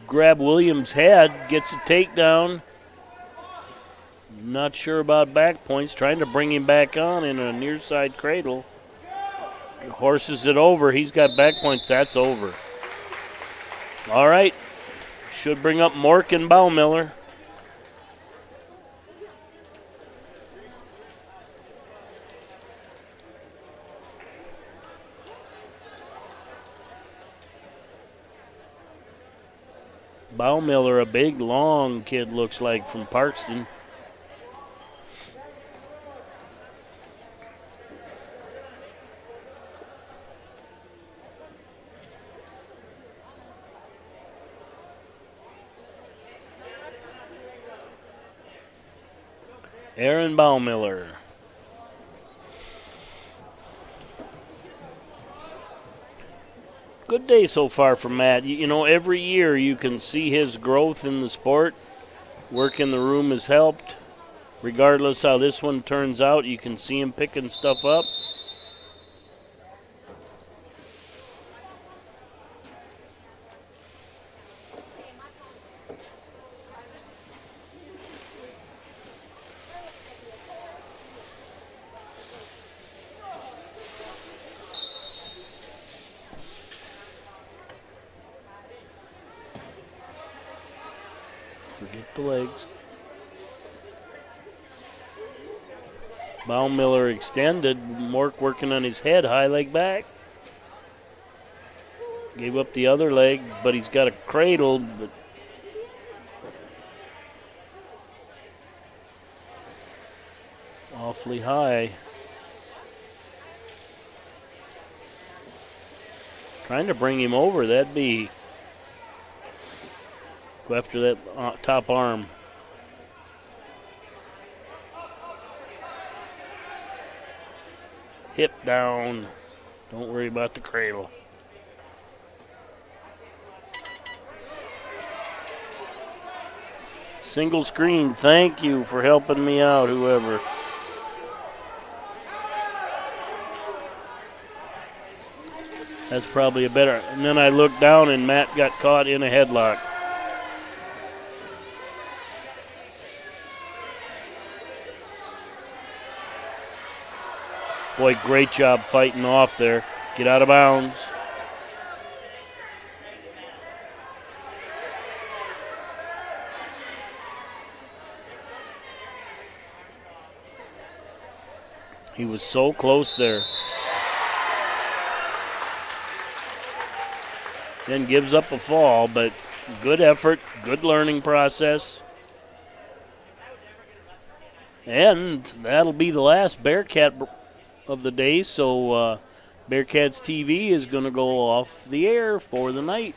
S9: grab Williams' head, gets a takedown. Not sure about back points, trying to bring him back on in a near side cradle. Horses it over, he's got back points, that's over. All right, should bring up Mork and Baumiller. Baumiller, a big, long kid, looks like, from Parkston. Aaron Baumiller. Good day so far for Matt. You know, every year you can see his growth in the sport. Work in the room has helped. Regardless how this one turns out, you can see him picking stuff up. Forget the legs. Baumiller extended. Mork working on his head, high leg back. Gave up the other leg, but he's got a cradle. But off awfully high. Trying to bring him over, that'd be. Go after that top arm. Hip down. Don't worry about the cradle. Single screen, thank you for helping me out, whoever. That's probably a better. And then I looked down and Matt got caught in a headlock. Boy, great job fighting off there. Get out of bounds. He was so close there. Then gives up a fall, but good effort, good learning process. And that'll be the last Bearcat of the day, so Bearcats TV is going to go off the air for the night.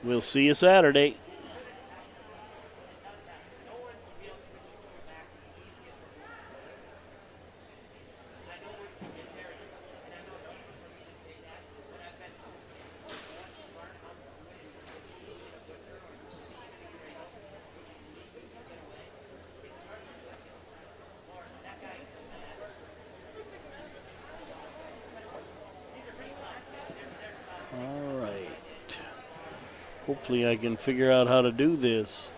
S9: We'll see you Saturday. Hopefully I can figure out how to do this.